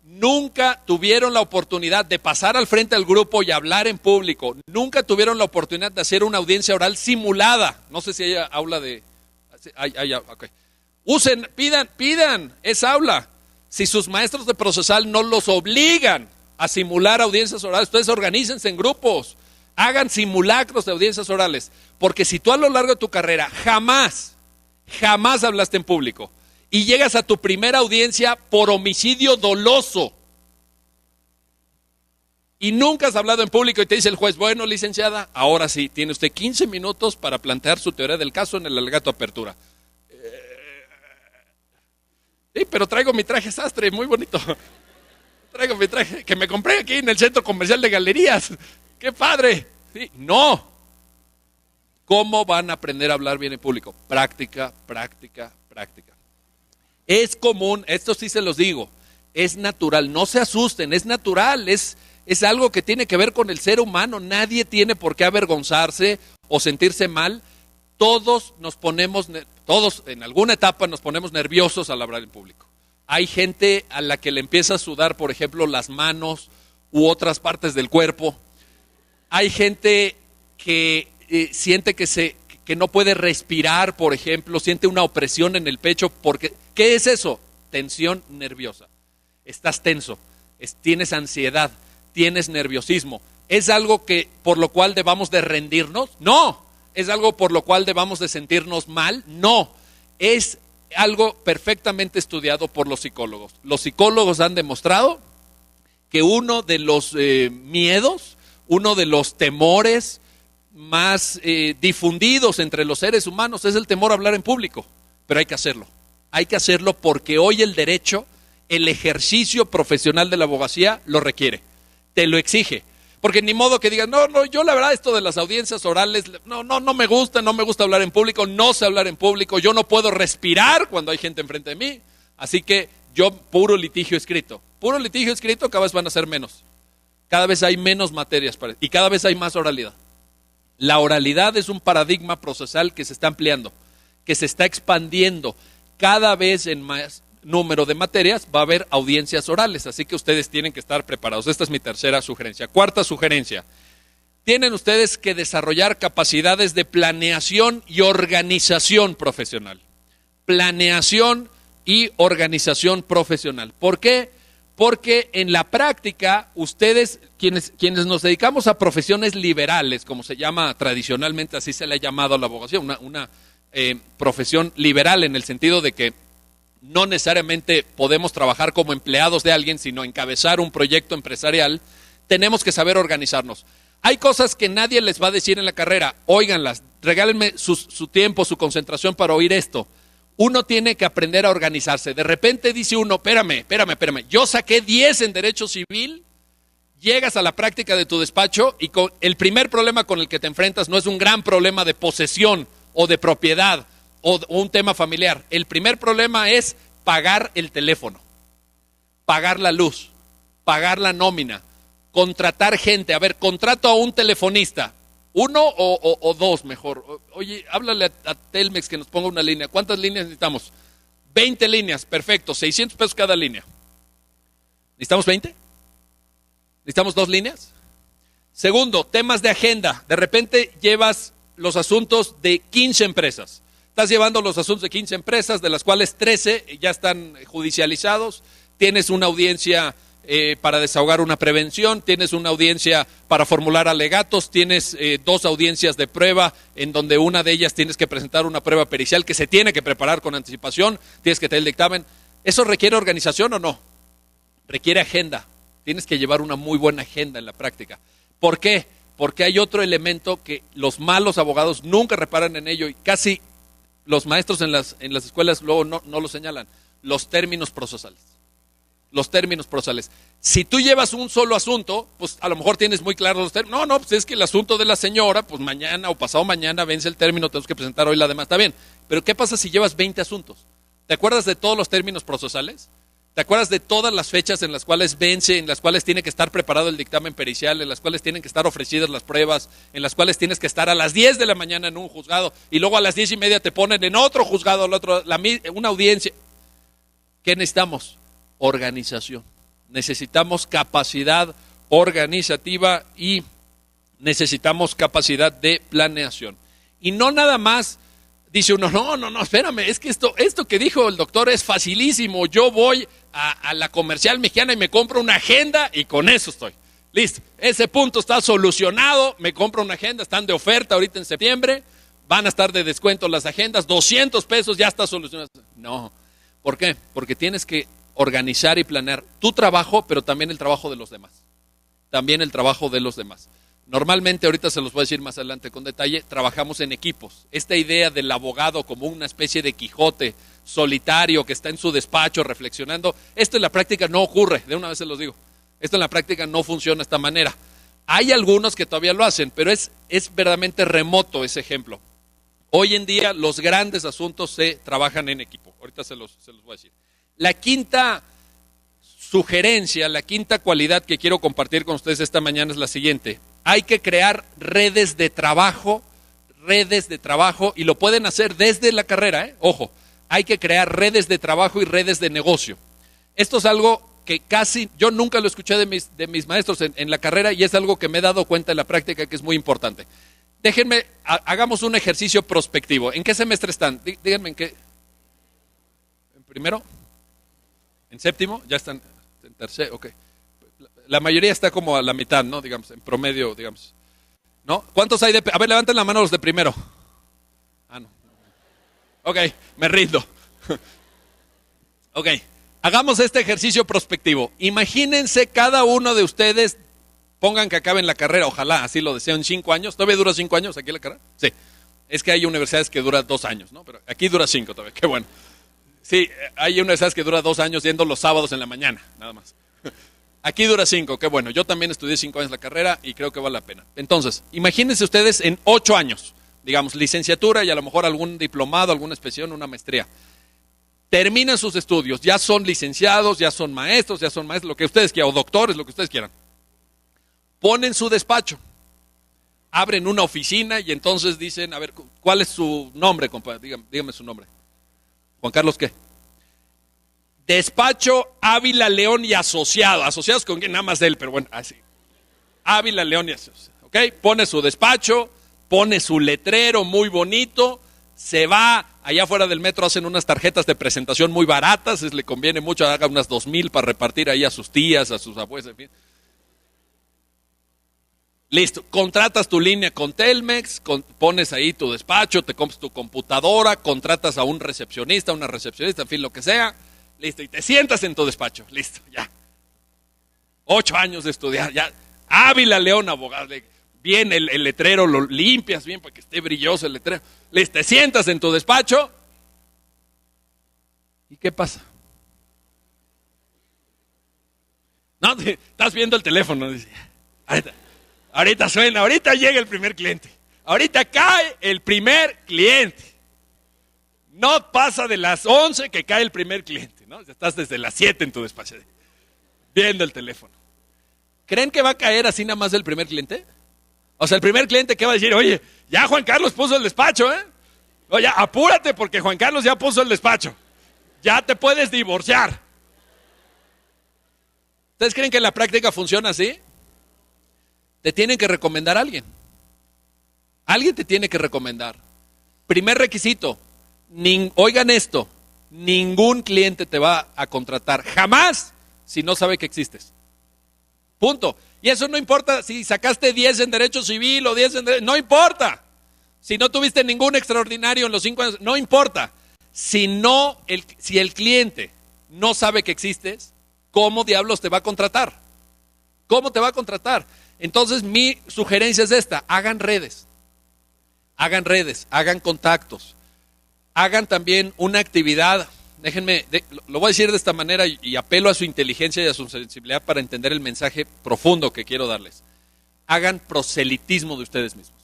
nunca tuvieron la oportunidad de pasar al frente del grupo y hablar en público, nunca tuvieron la oportunidad de hacer una audiencia oral simulada, no sé si hay aula de... Okay. Pidan esa aula. Si sus maestros de procesal no los obligan a simular audiencias orales, ustedes organícense en grupos, hagan simulacros de audiencias orales, porque si tú a lo largo de tu carrera jamás hablaste en público, y llegas a tu primera audiencia por homicidio doloso y nunca has hablado en público y te dice el juez, bueno, licenciada, ahora sí, tiene usted 15 minutos para plantear su teoría del caso en el alegato apertura. Sí, pero traigo mi traje sastre, muy bonito. Traigo mi traje que me compré aquí en el centro comercial de Galerías. ¡Qué padre! Sí, no. ¿Cómo van a aprender a hablar bien en público? Práctica, práctica, práctica. Es común, esto sí se los digo, es natural, no se asusten, es natural, es algo que tiene que ver con el ser humano, nadie tiene por qué avergonzarse o sentirse mal, todos en alguna etapa nos ponemos nerviosos al hablar en público. Hay gente a la que le empieza a sudar, por ejemplo, las manos u otras partes del cuerpo, hay gente que siente que no puede respirar, por ejemplo, siente una opresión en el pecho porque... ¿Qué es eso? Tensión nerviosa. Estás tenso, tienes ansiedad, tienes nerviosismo. ¿Es algo por lo cual debamos de rendirnos? No. ¿Es algo por lo cual debamos de sentirnos mal? No. Es algo perfectamente estudiado por los psicólogos. Los psicólogos han demostrado que uno de los miedos, uno de los temores más difundidos entre los seres humanos es el temor a hablar en público. Pero hay que hacerlo. Hay que hacerlo porque hoy el derecho, el ejercicio profesional de la abogacía lo requiere. Te lo exige. Porque ni modo que digas, no, yo la verdad esto de las audiencias orales, no me gusta hablar en público, no sé hablar en público, yo no puedo respirar cuando hay gente enfrente de mí, así que yo puro litigio escrito, cada vez van a ser menos, cada vez hay menos materias y cada vez hay más oralidad. La oralidad es un paradigma procesal que se está ampliando, que se está expandiendo, cada vez en más número de materias va a haber audiencias orales, así que ustedes tienen que estar preparados. Esta es mi tercera sugerencia. Cuarta sugerencia, tienen ustedes que desarrollar capacidades de planeación y organización profesional. Planeación y organización profesional. ¿Por qué? Porque en la práctica, ustedes, quienes nos dedicamos a profesiones liberales, como se llama tradicionalmente, así se le ha llamado a la abogacía, una profesión liberal en el sentido de que no necesariamente podemos trabajar como empleados de alguien, sino encabezar un proyecto empresarial, tenemos que saber organizarnos. Hay cosas que nadie les va a decir en la carrera, óiganlas, regálenme su tiempo, su concentración para oír esto. Uno tiene que aprender a organizarse. De repente dice uno, espérame, yo saqué 10 en Derecho Civil, llegas a la práctica de tu despacho y el primer problema con el que te enfrentas no es un gran problema de posesión o de propiedad, o un tema familiar. El primer problema es pagar el teléfono, pagar la luz, pagar la nómina, contratar gente. A ver, contrato a un telefonista, uno o dos mejor. Oye, háblale a Telmex que nos ponga una línea. ¿Cuántas líneas necesitamos? 20 líneas, perfecto, 600 pesos cada línea. ¿Necesitamos 20? ¿Necesitamos 2 líneas? Segundo, temas de agenda. De repente llevas los asuntos de 15 empresas. Estás llevando los asuntos de 15 empresas, de las cuales 13 ya están judicializados. Tienes una audiencia para desahogar una prevención, tienes una audiencia para formular alegatos, tienes 2 audiencias de prueba, en donde una de ellas tienes que presentar una prueba pericial que se tiene que preparar con anticipación, tienes que tener el dictamen. ¿Eso requiere organización o no? Requiere agenda. Tienes que llevar una muy buena agenda en la práctica. ¿Por qué? Porque hay otro elemento que los malos abogados nunca reparan en ello y casi los maestros en las escuelas luego no lo señalan, los términos procesales. Los términos procesales. Si tú llevas un solo asunto, pues a lo mejor tienes muy claros los términos. No, pues es que el asunto de la señora, pues mañana o pasado mañana vence el término, tenemos que presentar hoy la demás. Está bien, pero ¿qué pasa si llevas 20 asuntos? ¿Te acuerdas de todos los términos procesales? ¿Te acuerdas de todas las fechas en las cuales vence, en las cuales tiene que estar preparado el dictamen pericial, en las cuales tienen que estar ofrecidas las pruebas, en las cuales tienes que estar a las 10 de la mañana en un juzgado y luego a las 10:30 te ponen en otro juzgado, una audiencia? ¿Qué necesitamos? Organización. Necesitamos capacidad organizativa y necesitamos capacidad de planeación. Y no nada más dice uno, no, espérame, es que esto que dijo el doctor es facilísimo. Yo voy a la Comercial Mexicana y me compro una agenda y con eso estoy. Listo, ese punto está solucionado, me compro una agenda, están de oferta ahorita en septiembre, van a estar de descuento las agendas, 200 pesos, ya está solucionado. No, ¿por qué? Porque tienes que organizar y planear tu trabajo, pero también el trabajo de los demás. También el trabajo de los demás. Normalmente, ahorita se los voy a decir más adelante con detalle, trabajamos en equipos. Esta idea del abogado como una especie de Quijote solitario que está en su despacho reflexionando, esto en la práctica no ocurre, de una vez se los digo. Esto en la práctica no funciona de esta manera. Hay algunos que todavía lo hacen, pero es verdaderamente remoto ese ejemplo. Hoy en día los grandes asuntos se trabajan en equipo. Ahorita se los voy a decir. La quinta sugerencia, la quinta cualidad que quiero compartir con ustedes esta mañana es la siguiente. Hay que crear redes de trabajo, y lo pueden hacer desde la carrera, ojo, hay que crear redes de trabajo y redes de negocio. Esto es algo que casi, yo nunca lo escuché de mis maestros en la carrera y es algo que me he dado cuenta en la práctica que es muy importante. Déjenme, hagamos un ejercicio prospectivo. ¿En qué semestre están? Díganme en qué. ¿En primero? ¿En séptimo? Ya están en tercero, ok. La mayoría está como a la mitad, ¿no? Digamos, en promedio, digamos. ¿No? ¿Cuántos hay de... A ver, levanten la mano los de primero. Ah, no. Ok, me rindo. Ok, hagamos este ejercicio prospectivo. Imagínense cada uno de ustedes, pongan que acaben la carrera, ojalá, así lo deseo, en 5 años. ¿Todavía dura 5 años aquí la carrera? Sí. Es que hay universidades que duran 2 años, ¿no? Pero aquí dura 5 todavía, qué bueno. Sí, hay universidades que dura 2 años yendo los sábados en la mañana, nada más. Aquí dura 5, qué bueno. Yo también estudié 5 años la carrera y creo que vale la pena. Entonces, imagínense ustedes en 8 años, digamos, licenciatura y a lo mejor algún diplomado, alguna especialización, una maestría. Terminan sus estudios, ya son licenciados, ya son maestros, lo que ustedes quieran, o doctores, lo que ustedes quieran. Ponen su despacho, abren una oficina y entonces dicen, a ver, ¿cuál es su nombre, compadre? Dígame su nombre. ¿Juan Carlos qué? Despacho Ávila, León y Asociado. ¿Asociados con quién? Nada más de él, pero bueno, así. Ávila, León y Asociado. ¿Ok? Pone su despacho, pone su letrero muy bonito, se va allá afuera del metro, hacen unas tarjetas de presentación muy baratas, le conviene mucho, haga unas 2,000 para repartir ahí a sus tías, a sus abuelas, en fin. Listo, contratas tu línea con Telmex, pones ahí tu despacho, te compras tu computadora, contratas a un recepcionista, una recepcionista, en fin, lo que sea, listo, y te sientas en tu despacho, listo, ya. 8 años de estudiar, ya. Ávila, León, abogado, bien el letrero, lo limpias bien para que esté brilloso el letrero. Listo, te sientas en tu despacho. ¿Y qué pasa? No, estás viendo el teléfono. Dice, ahorita suena, ahorita llega el primer cliente. Ahorita cae el primer cliente. No pasa de las 11 que cae el primer cliente, ¿no? Ya estás desde las 7 en tu despacho, viendo el teléfono. ¿Creen que va a caer así nada más el primer cliente? O sea, el primer cliente que va a decir, oye, ya Juan Carlos puso el despacho, ¿eh? Oye, apúrate porque Juan Carlos ya puso el despacho. Ya te puedes divorciar. ¿Ustedes creen que en la práctica funciona así? Te tienen que recomendar a alguien. Alguien te tiene que recomendar. Primer requisito, oigan esto, ningún cliente te va a contratar jamás si no sabe que existes. Punto. Y eso no importa si sacaste 10 en Derecho Civil o 10 en Derecho, no importa. Si no tuviste ningún extraordinario en los 5 años, no importa. Si el cliente no sabe que existes, ¿cómo diablos te va a contratar? ¿Cómo te va a contratar? Entonces mi sugerencia es esta, hagan redes, hagan contactos, hagan también una actividad. Déjenme, lo voy a decir de esta manera y apelo a su inteligencia y a su sensibilidad para entender el mensaje profundo que quiero darles. Hagan proselitismo de ustedes mismos.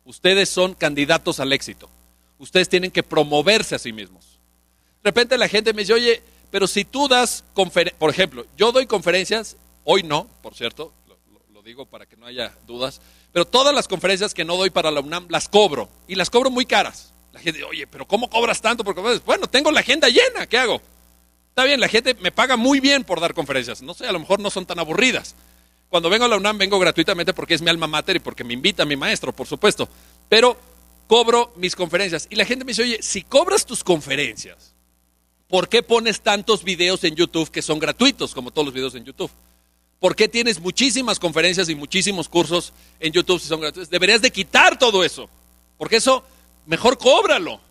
Ustedes son candidatos al éxito. Ustedes tienen que promoverse a sí mismos. De repente la gente me dice, oye, pero si tú das conferencias, por ejemplo, yo doy conferencias, hoy no, por cierto, lo digo para que no haya dudas, pero todas las conferencias que no doy para la UNAM las cobro, y las cobro muy caras. La gente, oye, pero ¿cómo cobras tanto por conferencias? Bueno, tengo la agenda llena, ¿qué hago? Está bien, la gente me paga muy bien por dar conferencias, no sé, a lo mejor no son tan aburridas. Cuando vengo a la UNAM vengo gratuitamente porque es mi alma mater y porque me invita mi maestro, por supuesto, pero cobro mis conferencias. Y la gente me dice, oye, si cobras tus conferencias, ¿por qué pones tantos videos en YouTube que son gratuitos, como todos los videos en YouTube? ¿Por qué tienes muchísimas conferencias y muchísimos cursos en YouTube si son gratuitos? Deberías de quitar todo eso, porque eso mejor cóbralo.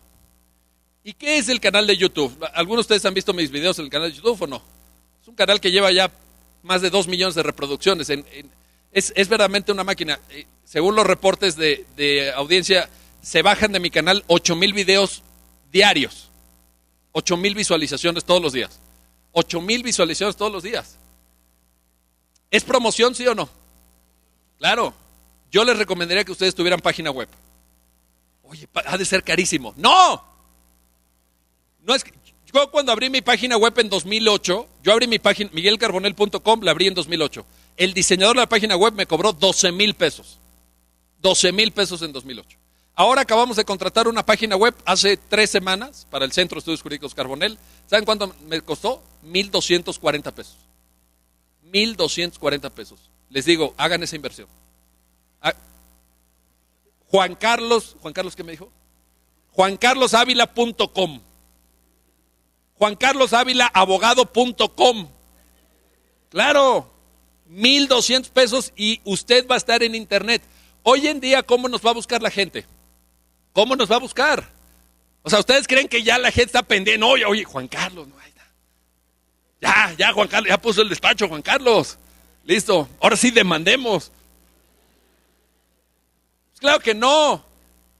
¿Y qué es el canal de YouTube? ¿Algunos de ustedes han visto mis videos en el canal de YouTube o no? Es un canal que lleva ya más de 2 millones de reproducciones. Es verdaderamente una máquina. Según los reportes de audiencia, se bajan de mi canal 8,000 videos diarios. 8,000 visualizaciones todos los días. 8,000 visualizaciones todos los días. ¿Es promoción, sí o no? Claro. Yo les recomendaría que ustedes tuvieran página web. Oye, ha de ser carísimo. ¡No! No es que, yo cuando abrí mi página web en 2008, yo abrí mi página, miguelcarbonell.com, la abrí en 2008. El diseñador de la página web me cobró 12,000 pesos. 12,000 pesos en 2008. Ahora acabamos de contratar una página web hace 3 semanas para el Centro de Estudios Jurídicos Carbonell. ¿Saben cuánto me costó? 1,240 pesos. 1,240 pesos. Les digo, hagan esa inversión. Juan Carlos, ¿qué me dijo? juancarlosavila.com. juancarlosavila.abogado.com. Claro, 1,200 pesos y usted va a estar en internet. Hoy en día, ¿cómo nos va a buscar la gente? ¿Cómo nos va a buscar? O sea, ¿ustedes creen que ya la gente está pendiente? Oye, Juan Carlos, no, ahí está. Ya, Juan Carlos, ya puso el despacho, Juan Carlos. Listo, ahora sí demandemos. Pues claro que no.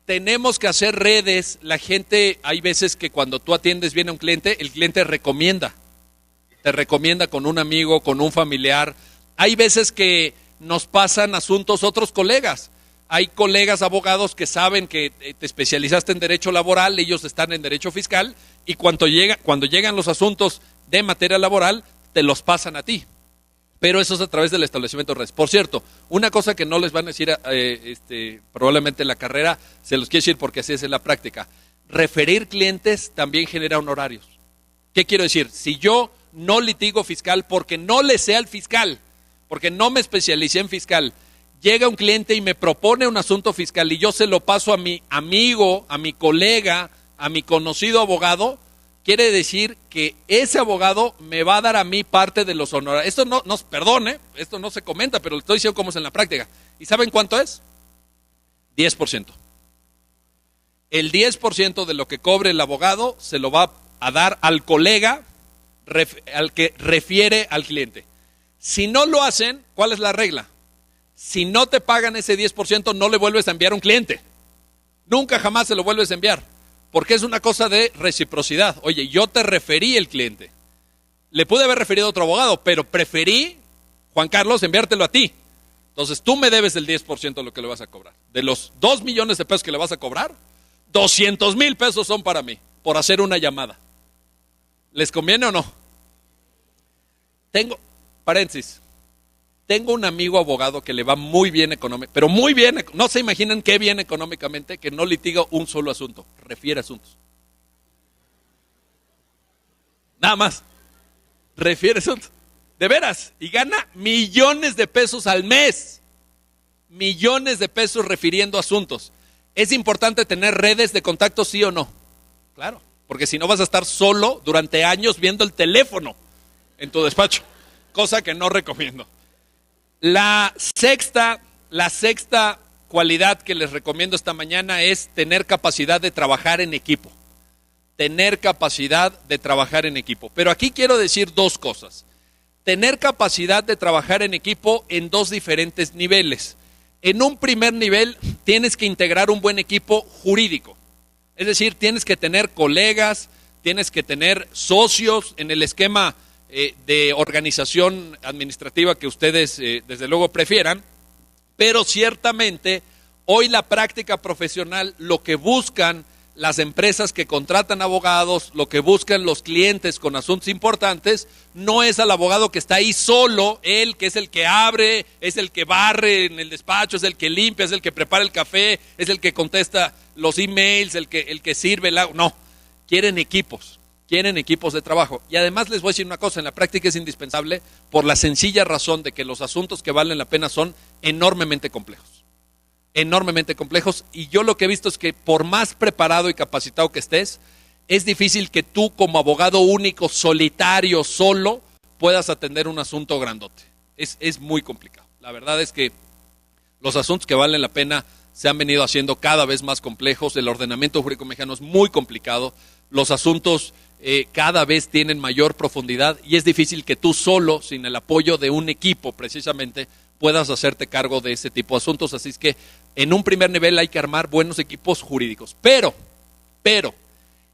Tenemos que hacer redes. La gente, hay veces que cuando tú atiendes bien a un cliente, el cliente recomienda. Te recomienda con un amigo, con un familiar. Hay veces que nos pasan asuntos otros colegas. Hay colegas abogados que saben que te especializaste en derecho laboral, ellos están en derecho fiscal y cuando llegan los asuntos de materia laboral, te los pasan a ti. Pero eso es a través del establecimiento de redes. Por cierto, una cosa que no les van a decir probablemente en la carrera, se los quiero decir porque así es en la práctica. Referir clientes también genera honorarios. ¿Qué quiero decir? Si yo no litigo fiscal porque no le sé al fiscal, porque no me especialicé en fiscal, llega un cliente y me propone un asunto fiscal y yo se lo paso a mi amigo, a mi colega, a mi conocido abogado, quiere decir que ese abogado me va a dar a mí parte de los honorarios. Esto no, perdone, esto no se comenta, pero le estoy diciendo cómo es en la práctica. ¿Y saben cuánto es? 10%. El 10% de lo que cobre el abogado se lo va a dar al colega, al que refiere al cliente. Si no lo hacen, ¿cuál es la regla? Si no te pagan ese 10%, no le vuelves a enviar a un cliente. Nunca jamás se lo vuelves a enviar. Porque es una cosa de reciprocidad. Oye, yo te referí el cliente. Le pude haber referido a otro abogado, pero preferí, Juan Carlos, enviártelo a ti. Entonces tú me debes el 10% de lo que le vas a cobrar. De los 2 millones de pesos que le vas a cobrar, 200,000 pesos son para mí, por hacer una llamada. ¿Les conviene o no? Paréntesis, tengo un amigo abogado que le va muy bien económicamente, pero muy bien, no se imaginan qué bien económicamente, que no litiga un solo asunto, refiere asuntos. Nada más, refiere asuntos. De veras, y gana millones de pesos al mes. Millones de pesos refiriendo asuntos. ¿Es importante tener redes de contacto, sí o no? Claro, porque si no vas a estar solo durante años viendo el teléfono en tu despacho, cosa que no recomiendo. La sexta cualidad que les recomiendo esta mañana es tener capacidad de trabajar en equipo. Tener capacidad de trabajar en equipo. Pero aquí quiero decir dos cosas. Tener capacidad de trabajar en equipo en dos diferentes niveles. En un primer nivel tienes que integrar un buen equipo jurídico. Es decir, tienes que tener colegas, tienes que tener socios en el esquema de organización administrativa que ustedes desde luego prefieran, pero ciertamente hoy la práctica profesional, lo que buscan las empresas que contratan abogados, lo que buscan los clientes con asuntos importantes, no es al abogado que está ahí solo, él que es el que abre, es el que barre en el despacho, es el que limpia, es el que prepara el café, es el que contesta los emails, el que sirve el agua. No, quieren equipos de trabajo. Y además les voy a decir una cosa, en la práctica es indispensable por la sencilla razón de que los asuntos que valen la pena son enormemente complejos. Enormemente complejos. Y yo lo que he visto es que por más preparado y capacitado que estés, es difícil que tú como abogado único, solitario, solo, puedas atender un asunto grandote. Es muy complicado. La verdad es que los asuntos que valen la pena se han venido haciendo cada vez más complejos. El ordenamiento jurídico mexicano es muy complicado. Los asuntos cada vez tienen mayor profundidad y es difícil que tú solo, sin el apoyo de un equipo precisamente, puedas hacerte cargo de ese tipo de asuntos. Así es que en un primer nivel hay que armar buenos equipos jurídicos. Pero,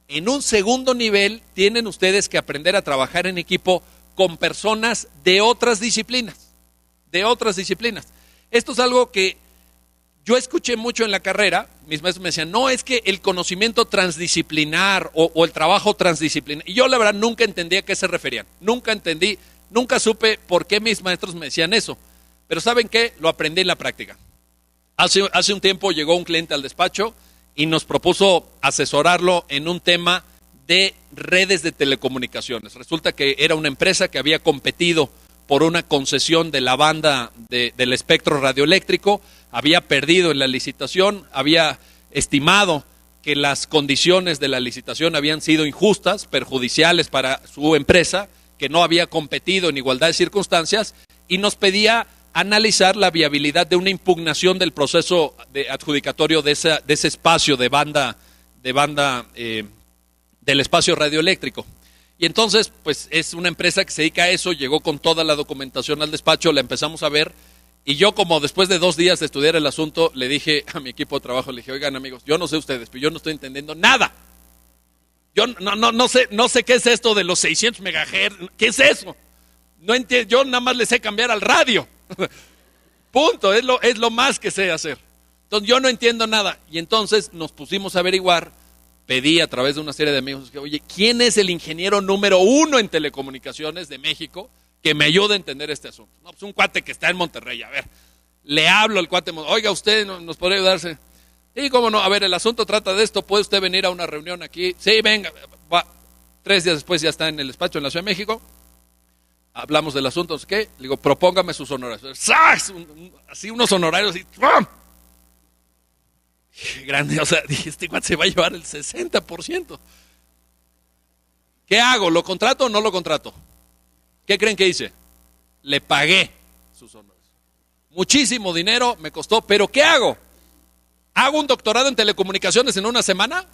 en un segundo nivel tienen ustedes que aprender a trabajar en equipo con personas de otras disciplinas. Esto es algo que yo escuché mucho en la carrera. Mis maestros me decían, no, es que el conocimiento transdisciplinar o el trabajo transdisciplinar. Y yo la verdad nunca entendí a qué se referían. Nunca supe por qué mis maestros me decían eso. Pero ¿saben qué? Lo aprendí en la práctica. Hace un tiempo llegó un cliente al despacho y nos propuso asesorarlo en un tema de redes de telecomunicaciones. Resulta que era una empresa que había competido por una concesión de la banda del espectro radioeléctrico, había perdido en la licitación, había estimado que las condiciones de la licitación habían sido injustas, perjudiciales para su empresa, que no había competido en igualdad de circunstancias, y nos pedía analizar la viabilidad de una impugnación del proceso de adjudicatorio de ese espacio de banda del espacio radioeléctrico. Y entonces, pues es una empresa que se dedica a eso, llegó con toda la documentación al despacho, la empezamos a ver, y yo, como después de 2 días de estudiar el asunto, le dije a mi equipo de trabajo, le dije, oigan amigos, yo no sé ustedes, pero yo no estoy entendiendo nada. Yo no sé qué es esto de los 600 megahertz, ¿qué es eso? No entiendo, yo nada más le sé cambiar al radio. Punto, es lo más que sé hacer. Entonces yo no entiendo nada. Y entonces nos pusimos a averiguar, pedí a través de una serie de amigos, que, oye, ¿quién es el ingeniero número 1 en telecomunicaciones de México que me ayude a entender este asunto? No, pues un cuate que está en Monterrey, a ver. Le hablo al cuate, oiga, ¿usted nos podría ayudarse? Sí, cómo no, a ver, el asunto trata de esto, ¿puede usted venir a una reunión aquí? Sí, venga, va. 3 días después ya está en el despacho en la Ciudad de México. Hablamos del asunto, ¿qué? Le digo, propóngame sus honorarios. ¡Sax! Así unos honorarios, así. ¡Pum! Grande, o sea, dije, este cuate se va a llevar el 60%. ¿Qué hago? ¿Lo contrato o no lo contrato? ¿Qué creen que hice? Le pagué sus honorarios. Muchísimo dinero me costó, pero ¿qué hago? ¿Hago un doctorado en telecomunicaciones en una semana?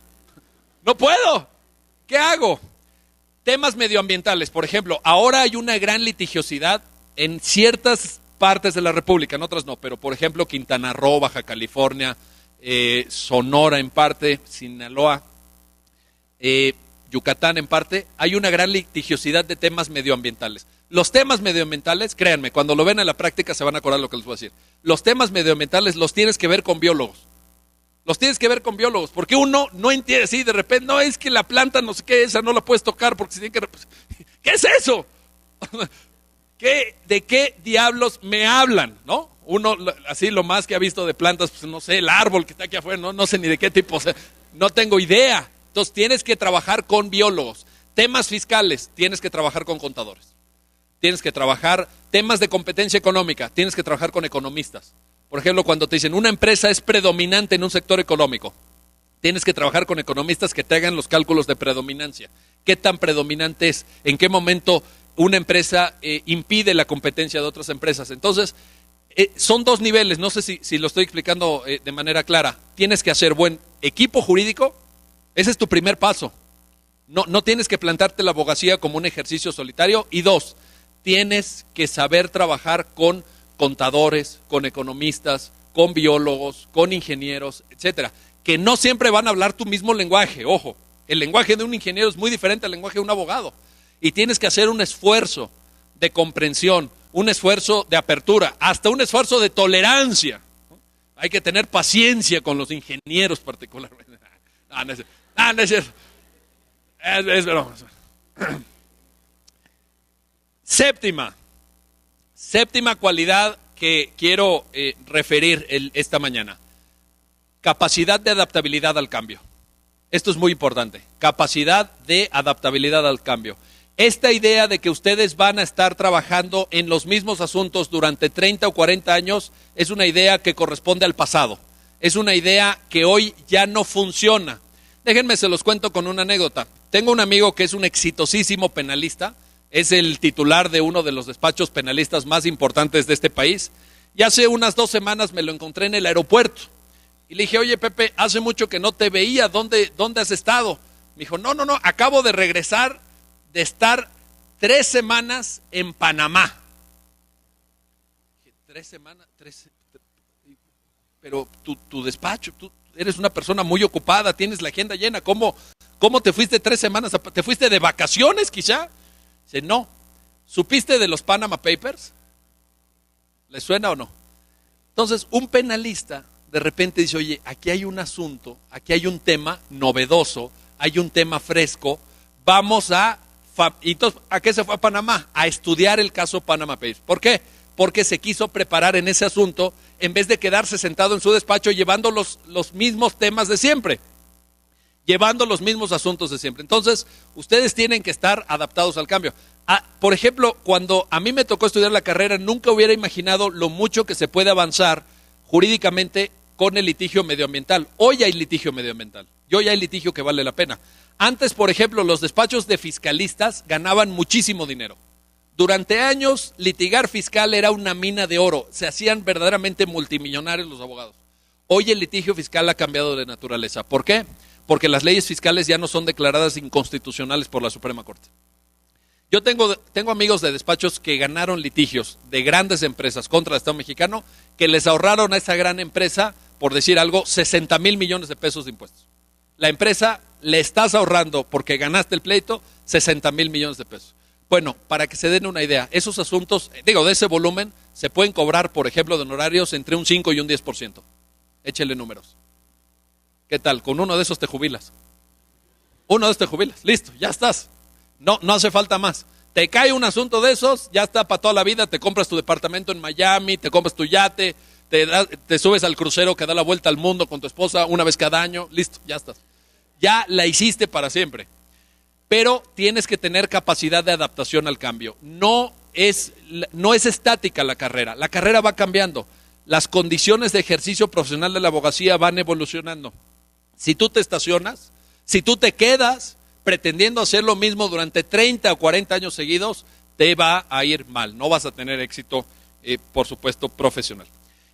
No puedo. ¿Qué hago? Temas medioambientales, por ejemplo, ahora hay una gran litigiosidad en ciertas partes de la República, en otras no, pero por ejemplo Quintana Roo, Baja California, Sonora en parte, Sinaloa, Yucatán en parte, hay una gran litigiosidad de temas medioambientales. Los temas medioambientales, créanme, cuando lo ven en la práctica se van a acordar lo que les voy a decir. Los temas medioambientales los tienes que ver con biólogos. Los tienes que ver con biólogos, porque uno no entiende, sí, de repente, no, es que la planta no sé qué, esa no la puedes tocar, porque se tiene que... ¿Qué es eso? ¿De qué diablos me hablan? ¿No? Uno, así lo más que ha visto de plantas, pues no sé, el árbol que está aquí afuera, no sé ni de qué tipo, o sea, no tengo idea. Entonces tienes que trabajar con biólogos. Temas fiscales, tienes que trabajar con contadores. Tienes que trabajar temas de competencia económica, tienes que trabajar con economistas. Por ejemplo, cuando te dicen una empresa es predominante en un sector económico, tienes que trabajar con economistas que te hagan los cálculos de predominancia. ¿Qué tan predominante es? ¿En qué momento una empresa impide la competencia de otras empresas? Entonces, son 2 niveles, no sé si lo estoy explicando de manera clara. Tienes que hacer buen equipo jurídico, ese es tu primer paso. No tienes que plantarte la abogacía como un ejercicio solitario. Y 2, tienes que saber trabajar con contadores, con economistas, con biólogos, con ingenieros, etcétera, que no siempre van a hablar tu mismo lenguaje. Ojo, el lenguaje de un ingeniero es muy diferente al lenguaje de un abogado. Y tienes que hacer un esfuerzo de comprensión, un esfuerzo de apertura, hasta un esfuerzo de tolerancia. Hay que tener paciencia con los ingenieros particularmente. No es cierto. Es broma. Séptima cualidad que quiero referir esta mañana. Capacidad de adaptabilidad al cambio. Esto es muy importante. Capacidad de adaptabilidad al cambio. Esta idea de que ustedes van a estar trabajando en los mismos asuntos durante 30 o 40 años es una idea que corresponde al pasado. Es una idea que hoy ya no funciona. Déjenme, se los cuento con una anécdota. Tengo un amigo que es un exitosísimo penalista. Es el titular de uno de los despachos penalistas más importantes de este país. Y hace unas 2 semanas me lo encontré en el aeropuerto. Y le dije, oye Pepe, hace mucho que no te veía, ¿dónde has estado? Me dijo, no, acabo de regresar de estar 3 semanas en Panamá. Dije, 3 semanas, pero tu despacho, tú eres una persona muy ocupada, tienes la agenda llena, ¿cómo te fuiste 3 semanas? ¿Te fuiste de vacaciones quizá? Dice, no. ¿Supiste de los Panama Papers? ¿Les suena o no? Entonces, un penalista de repente dice, oye, aquí hay un asunto, aquí hay un tema novedoso, hay un tema fresco, vamos a... Y entonces, ¿a qué se fue a Panamá? A estudiar el caso Panama Papers. ¿Por qué? Porque se quiso preparar en ese asunto en vez de quedarse sentado en su despacho llevando los mismos temas de siempre, llevando los mismos asuntos de siempre. Entonces, ustedes tienen que estar adaptados al cambio. Por ejemplo, cuando a mí me tocó estudiar la carrera, nunca hubiera imaginado lo mucho que se puede avanzar jurídicamente con el litigio medioambiental. Hoy hay litigio medioambiental y hoy hay litigio que vale la pena. Antes, por ejemplo, los despachos de fiscalistas ganaban muchísimo dinero. Durante años, litigar fiscal era una mina de oro. Se hacían verdaderamente multimillonarios los abogados. Hoy el litigio fiscal ha cambiado de naturaleza. ¿Por qué? Porque las leyes fiscales ya no son declaradas inconstitucionales por la Suprema Corte. Yo tengo amigos de despachos que ganaron litigios de grandes empresas contra el Estado mexicano, que les ahorraron a esa gran empresa, por decir algo, 60 mil millones de pesos de impuestos. La empresa le estás ahorrando, porque ganaste el pleito, 60 mil millones de pesos. Bueno, para que se den una idea, esos asuntos, de ese volumen, se pueden cobrar, por ejemplo, de honorarios entre un 5 y un 10%. Échele números. ¿Qué tal? Con uno de esos te jubilas. Uno de esos te jubilas. Listo, ya estás. No hace falta más. Te cae un asunto de esos, ya está para toda la vida, te compras tu departamento en Miami, te compras tu yate, te subes al crucero que da la vuelta al mundo con tu esposa una vez cada año, listo, ya estás. Ya la hiciste para siempre. Pero tienes que tener capacidad de adaptación al cambio. No es estática la carrera va cambiando. Las condiciones de ejercicio profesional de la abogacía van evolucionando. Si tú te estacionas, si tú te quedas pretendiendo hacer lo mismo durante 30 o 40 años seguidos, te va a ir mal, no vas a tener éxito, por supuesto, profesional.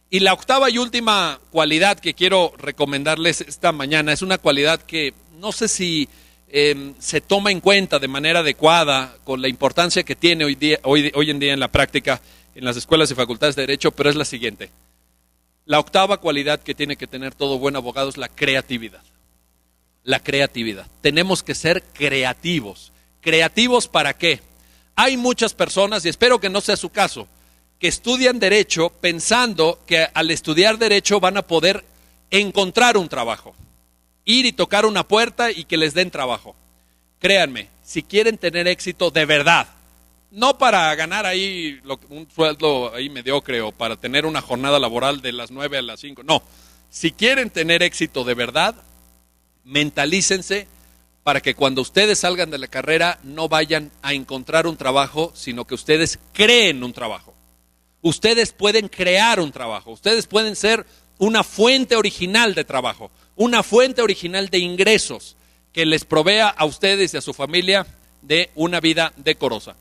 Y la octava y última cualidad que quiero recomendarles esta mañana es una cualidad que no sé si se toma en cuenta de manera adecuada con la importancia que tiene hoy en día en la práctica en las escuelas y facultades de Derecho, pero es la siguiente. La octava cualidad que tiene que tener todo buen abogado es la creatividad. La creatividad. Tenemos que ser creativos. ¿Creativos para qué? Hay muchas personas, y espero que no sea su caso, que estudian Derecho pensando que al estudiar Derecho van a poder encontrar un trabajo. Ir y tocar una puerta y que les den trabajo. Créanme, si quieren tener éxito de verdad, no para ganar ahí un sueldo ahí mediocre o para tener una jornada laboral de las 9 a las 5, no. Si quieren tener éxito de verdad, mentalícense para que cuando ustedes salgan de la carrera no vayan a encontrar un trabajo, sino que ustedes creen un trabajo. Ustedes pueden crear un trabajo, ustedes pueden ser una fuente original de trabajo, una fuente original de ingresos que les provea a ustedes y a su familia de una vida decorosa.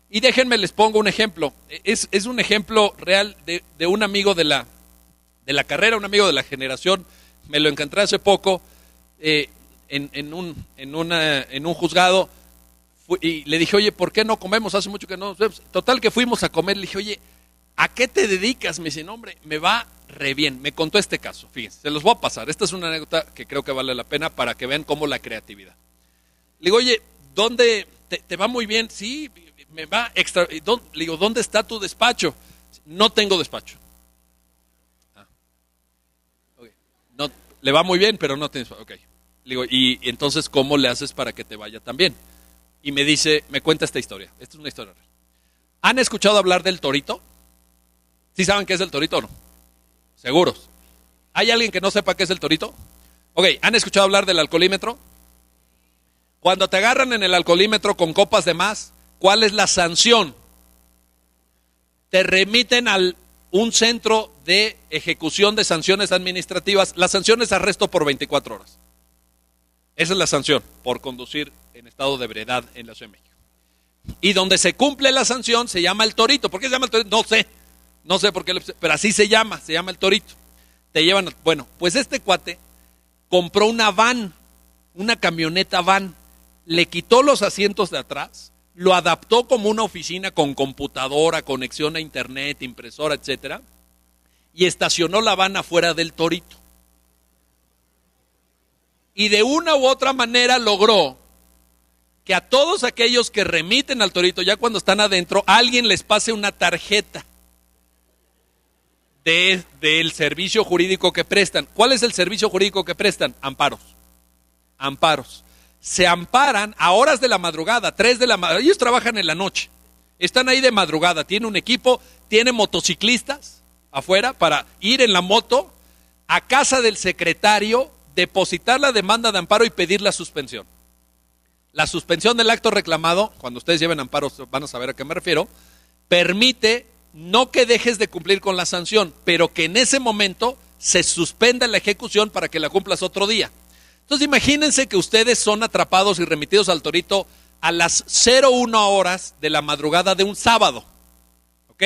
Y déjenme les pongo un ejemplo, es un ejemplo real de un amigo de la carrera, un amigo de la generación, me lo encontré hace poco, en un juzgado, y le dije, oye, ¿por qué no comemos? Hace mucho que no. Total que fuimos a comer, le dije, oye, ¿a qué te dedicas? Me dice, no, hombre, me va re bien. Me contó este caso, fíjense, se los voy a pasar. Esta es una anécdota que creo que vale la pena para que vean cómo la creatividad. Le digo, oye, ¿dónde te va muy bien? Sí, me va extra. Le digo, ¿dónde está tu despacho? No tengo despacho. Okay. No, le va muy bien, pero no tienes. Ok. Le digo, y entonces, ¿cómo le haces para que te vaya tan bien? Y me dice, me cuenta esta historia. Esta es una historia real. ¿Han escuchado hablar del torito? ¿Sí saben qué es el torito o no? Seguros. ¿Hay alguien que no sepa qué es el torito? Ok, ¿han escuchado hablar del alcoholímetro? Cuando te agarran en el alcoholímetro con copas de más, ¿cuál es la sanción? Te remiten a un centro de ejecución de sanciones administrativas. La sanción es arresto por 24 horas. Esa es la sanción por conducir en estado de ebriedad en la Ciudad de México. Y donde se cumple la sanción se llama el torito. ¿Por qué se llama el torito? No sé por qué, pero así se llama el torito. Te llevan, bueno, pues este cuate compró una van, una camioneta van, le quitó los asientos de atrás, lo adaptó como una oficina con computadora, conexión a internet, impresora, etcétera, y estacionó la van afuera del torito. Y de una u otra manera logró que a todos aquellos que remiten al torito, ya cuando están adentro, alguien les pase una tarjeta del servicio jurídico que prestan. ¿Cuál es el servicio jurídico que prestan? Amparos. Se amparan a horas de la madrugada, 3 de la madrugada. Ellos trabajan en la noche. Están ahí de madrugada. Tienen un equipo, tienen motociclistas afuera para ir en la moto a casa del secretario, depositar la demanda de amparo y pedir la suspensión. La suspensión del acto reclamado, cuando ustedes lleven amparos van a saber a qué me refiero, permite no que dejes de cumplir con la sanción, pero que en ese momento se suspenda la ejecución para que la cumplas otro día. Entonces imagínense que ustedes son atrapados y remitidos al torito a las 01 horas de la madrugada de un sábado. ¿Ok?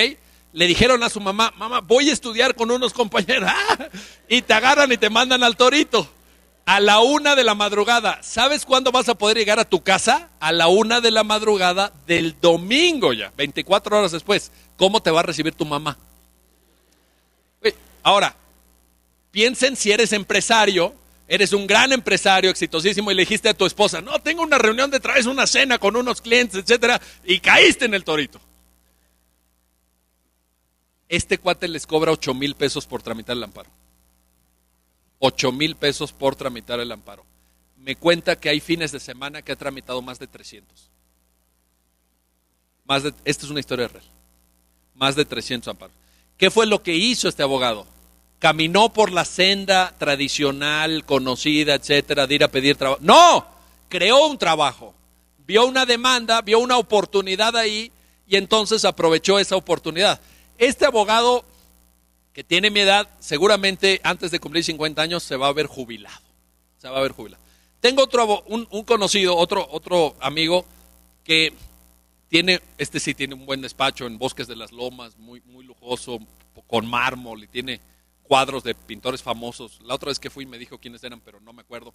Le dijeron a su mamá, mamá, voy a estudiar con unos compañeros. ¡Ah! Y te agarran y te mandan al torito. A la 1 de la madrugada. ¿Sabes cuándo vas a poder llegar a tu casa? A la 1 de la madrugada del domingo ya, 24 horas después. ¿Cómo te va a recibir tu mamá? Ahora, piensen si eres empresario, eres un gran empresario, exitosísimo, y le dijiste a tu esposa, no, tengo una reunión de traes una cena con unos clientes, etcétera, y caíste en el torito. Este cuate les cobra 8,000 pesos por tramitar el amparo. 8,000 pesos por tramitar el amparo. Me cuenta que hay fines de semana que ha tramitado más de 300. Esta es una historia real. Más de 300 amparos. ¿Qué fue lo que hizo este abogado? Caminó por la senda tradicional, conocida, etcétera, de ir a pedir trabajo. ¡No! Creó un trabajo. Vio una demanda, vio una oportunidad ahí y entonces aprovechó esa oportunidad. Este abogado, que tiene mi edad, seguramente antes de cumplir 50 años se va a ver jubilado. Se va a ver jubilado. Tengo un conocido, otro amigo que tiene, sí tiene un buen despacho en Bosques de las Lomas, muy lujoso, con mármol, y tiene cuadros de pintores famosos. La otra vez que fui me dijo quiénes eran, pero no me acuerdo.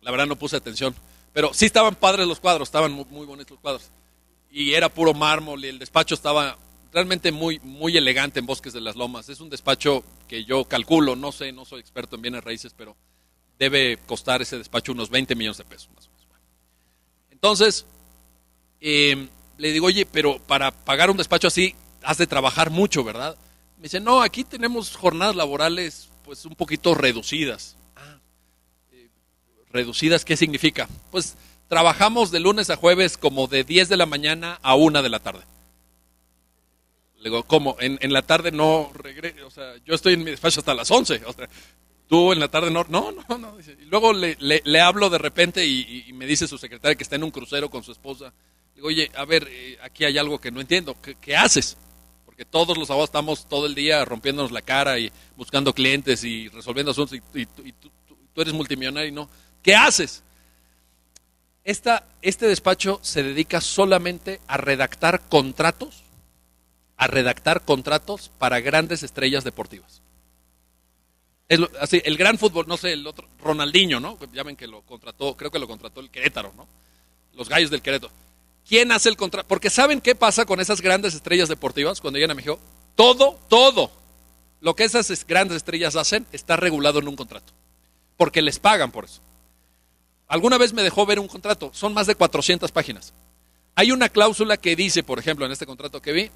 La verdad no puse atención. Pero sí estaban padres los cuadros, estaban muy bonitos los cuadros. Y era puro mármol y el despacho estaba realmente muy elegante en Bosques de las Lomas. Es un despacho que yo calculo, no sé, no soy experto en bienes raíces, pero debe costar ese despacho unos 20 millones de pesos más o menos. Entonces, le digo, oye, pero para pagar un despacho así has de trabajar mucho, ¿verdad? Me dice, no, aquí tenemos jornadas laborales pues un poquito reducidas. ¿Reducidas qué significa? Pues trabajamos de lunes a jueves como de 10 de la mañana a 1 de la tarde. Le digo, ¿cómo? En la tarde no regreso, o sea, yo estoy en mi despacho hasta las 11, o sea, tú en la tarde no. Dice, y luego le hablo de repente y me dice su secretaria que está en un crucero con su esposa. Digo, oye, a ver, aquí hay algo que no entiendo, ¿qué haces? Porque todos los abogados estamos todo el día rompiéndonos la cara y buscando clientes y resolviendo asuntos y tú eres multimillonario y no. ¿Qué haces? Este despacho se dedica solamente a redactar contratos para grandes estrellas deportivas. Así, el gran fútbol, no sé, el otro, Ronaldinho, ¿no? Ya ven que lo contrató, creo que lo contrató el Querétaro, ¿no? Los Gallos del Querétaro. ¿Quién hace el contrato? Porque ¿saben qué pasa con esas grandes estrellas deportivas cuando llegan a México? Todo lo que esas grandes estrellas hacen está regulado en un contrato. Porque les pagan por eso. Alguna vez me dejó ver un contrato, son más de 400 páginas. Hay una cláusula que dice, por ejemplo, en este contrato que vi,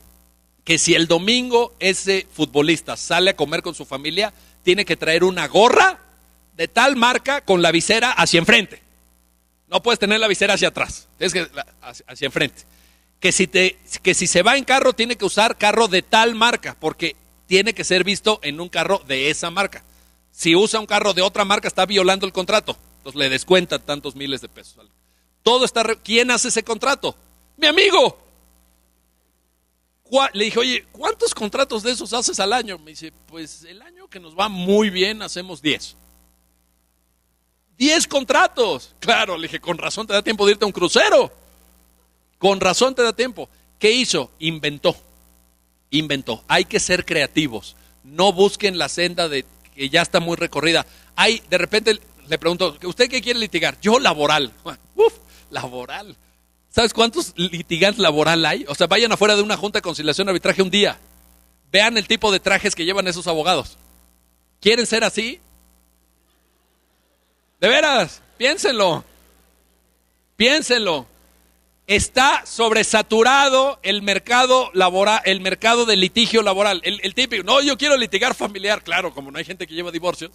que si el domingo ese futbolista sale a comer con su familia, tiene que traer una gorra de tal marca con la visera hacia enfrente. No puedes tener la visera hacia atrás, tienes que hacia enfrente. Que si se va en carro, tiene que usar carro de tal marca, porque tiene que ser visto en un carro de esa marca. Si usa un carro de otra marca, está violando el contrato. Entonces le descuentan tantos miles de pesos. Todo está. ¿Quién hace ese contrato? ¡Mi amigo! Le dije, oye, ¿cuántos contratos de esos haces al año? Me dice, pues el año que nos va muy bien hacemos 10. 10 contratos. Claro, le dije, con razón te da tiempo de irte a un crucero. Con razón te da tiempo. ¿Qué hizo? Inventó. Hay que ser creativos. No busquen la senda de que ya está muy recorrida. De repente le pregunto, ¿usted qué quiere litigar? Yo laboral. Laboral. ¿Sabes cuántos litigantes laboral hay? O sea, vayan afuera de una junta de conciliación y arbitraje un día. Vean el tipo de trajes que llevan esos abogados. ¿Quieren ser así? De veras, piénsenlo. Está sobresaturado el mercado laboral, el mercado de litigio laboral. El típico, no, yo quiero litigar familiar. Claro, como no hay gente que lleva divorcios.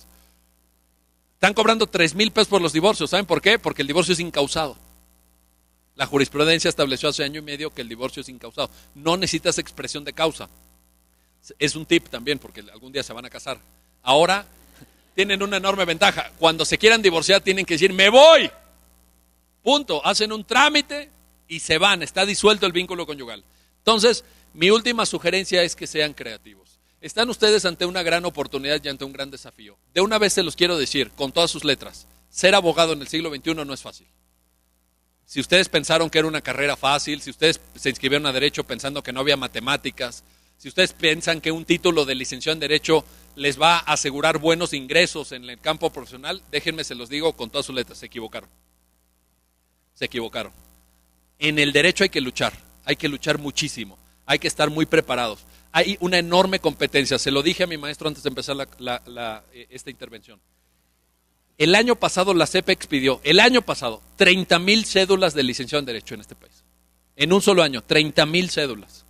Están cobrando 3,000 pesos por los divorcios. ¿Saben por qué? Porque el divorcio es incausado. La jurisprudencia estableció hace 1 año y medio que el divorcio es incausado. No necesitas expresión de causa. Es un tip también, porque algún día se van a casar. Ahora tienen una enorme ventaja. Cuando se quieran divorciar tienen que decir, me voy. Punto. Hacen un trámite y se van. Está disuelto el vínculo conyugal. Entonces, mi última sugerencia es que sean creativos. Están ustedes ante una gran oportunidad y ante un gran desafío. De una vez se los quiero decir, con todas sus letras, ser abogado en el siglo XXI no es fácil. Si ustedes pensaron que era una carrera fácil, si ustedes se inscribieron a Derecho pensando que no había matemáticas, si ustedes piensan que un título de licenciado en Derecho les va a asegurar buenos ingresos en el campo profesional, déjenme se los digo con todas sus letras, se equivocaron. Se equivocaron. En el derecho hay que luchar muchísimo, hay que estar muy preparados. Hay una enorme competencia, se lo dije a mi maestro antes de empezar esta intervención. El año pasado la CEP expidió, 30,000 cédulas de licenciado en Derecho en este país. En un solo año, 30,000 cédulas.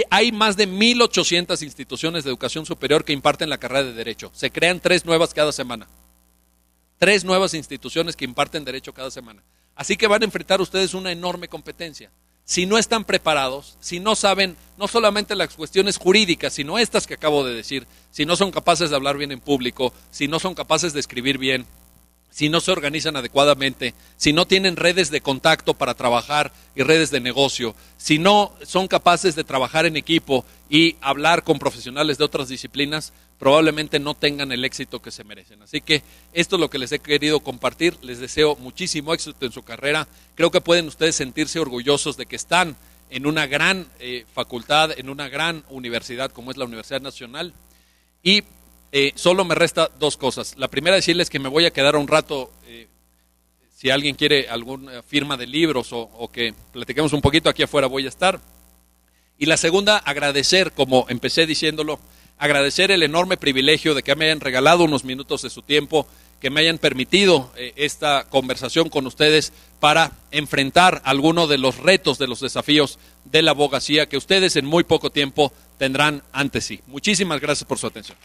Hay más de 1,800 instituciones de educación superior que imparten la carrera de Derecho. Se crean 3 nuevas cada semana. 3 nuevas instituciones que imparten Derecho cada semana. Así que van a enfrentar ustedes una enorme competencia. Si no están preparados, si no saben no solamente las cuestiones jurídicas, sino estas que acabo de decir, si no son capaces de hablar bien en público, si no son capaces de escribir bien, si no se organizan adecuadamente, si no tienen redes de contacto para trabajar y redes de negocio, si no son capaces de trabajar en equipo y hablar con profesionales de otras disciplinas, probablemente no tengan el éxito que se merecen. Así que esto es lo que les he querido compartir. Les deseo muchísimo éxito en su carrera. Creo que pueden ustedes sentirse orgullosos de que están en una gran facultad, en una gran universidad como es la Universidad Nacional. Y solo me resta 2 cosas. La primera, decirles que me voy a quedar un rato, si alguien quiere alguna firma de libros o que platiquemos un poquito, aquí afuera voy a estar. Y la segunda, agradecer, como empecé diciéndolo, agradecer el enorme privilegio de que me hayan regalado unos minutos de su tiempo, que me hayan permitido esta conversación con ustedes para enfrentar algunos de los retos, de los desafíos de la abogacía que ustedes en muy poco tiempo tendrán ante sí. Muchísimas gracias por su atención.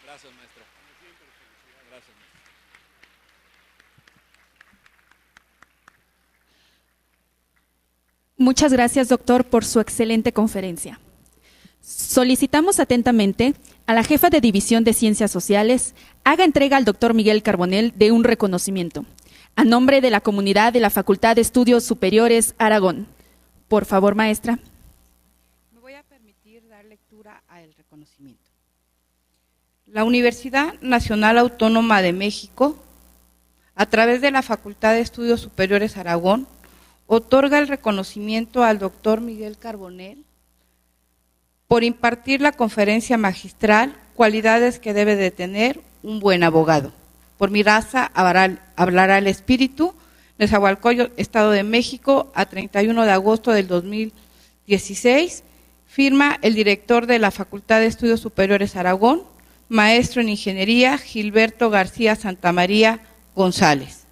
Gracias, maestro. Gracias, maestro. Muchas gracias, doctor, por su excelente conferencia. Solicitamos atentamente a la jefa de División de Ciencias Sociales haga entrega al doctor Miguel Carbonell de un reconocimiento, a nombre de la comunidad de la Facultad de Estudios Superiores Aragón. Por favor, maestra. Me voy a permitir dar lectura al reconocimiento. La Universidad Nacional Autónoma de México, a través de la Facultad de Estudios Superiores Aragón, otorga el reconocimiento al doctor Miguel Carbonell por impartir la conferencia magistral Cualidades que debe de tener un buen abogado. Por mi raza hablará el espíritu, Nezahualcóyotl, Estado de México, a 31 de agosto del 2016, firma el director de la Facultad de Estudios Superiores Aragón, maestro en Ingeniería, Gilberto García Santamaría González.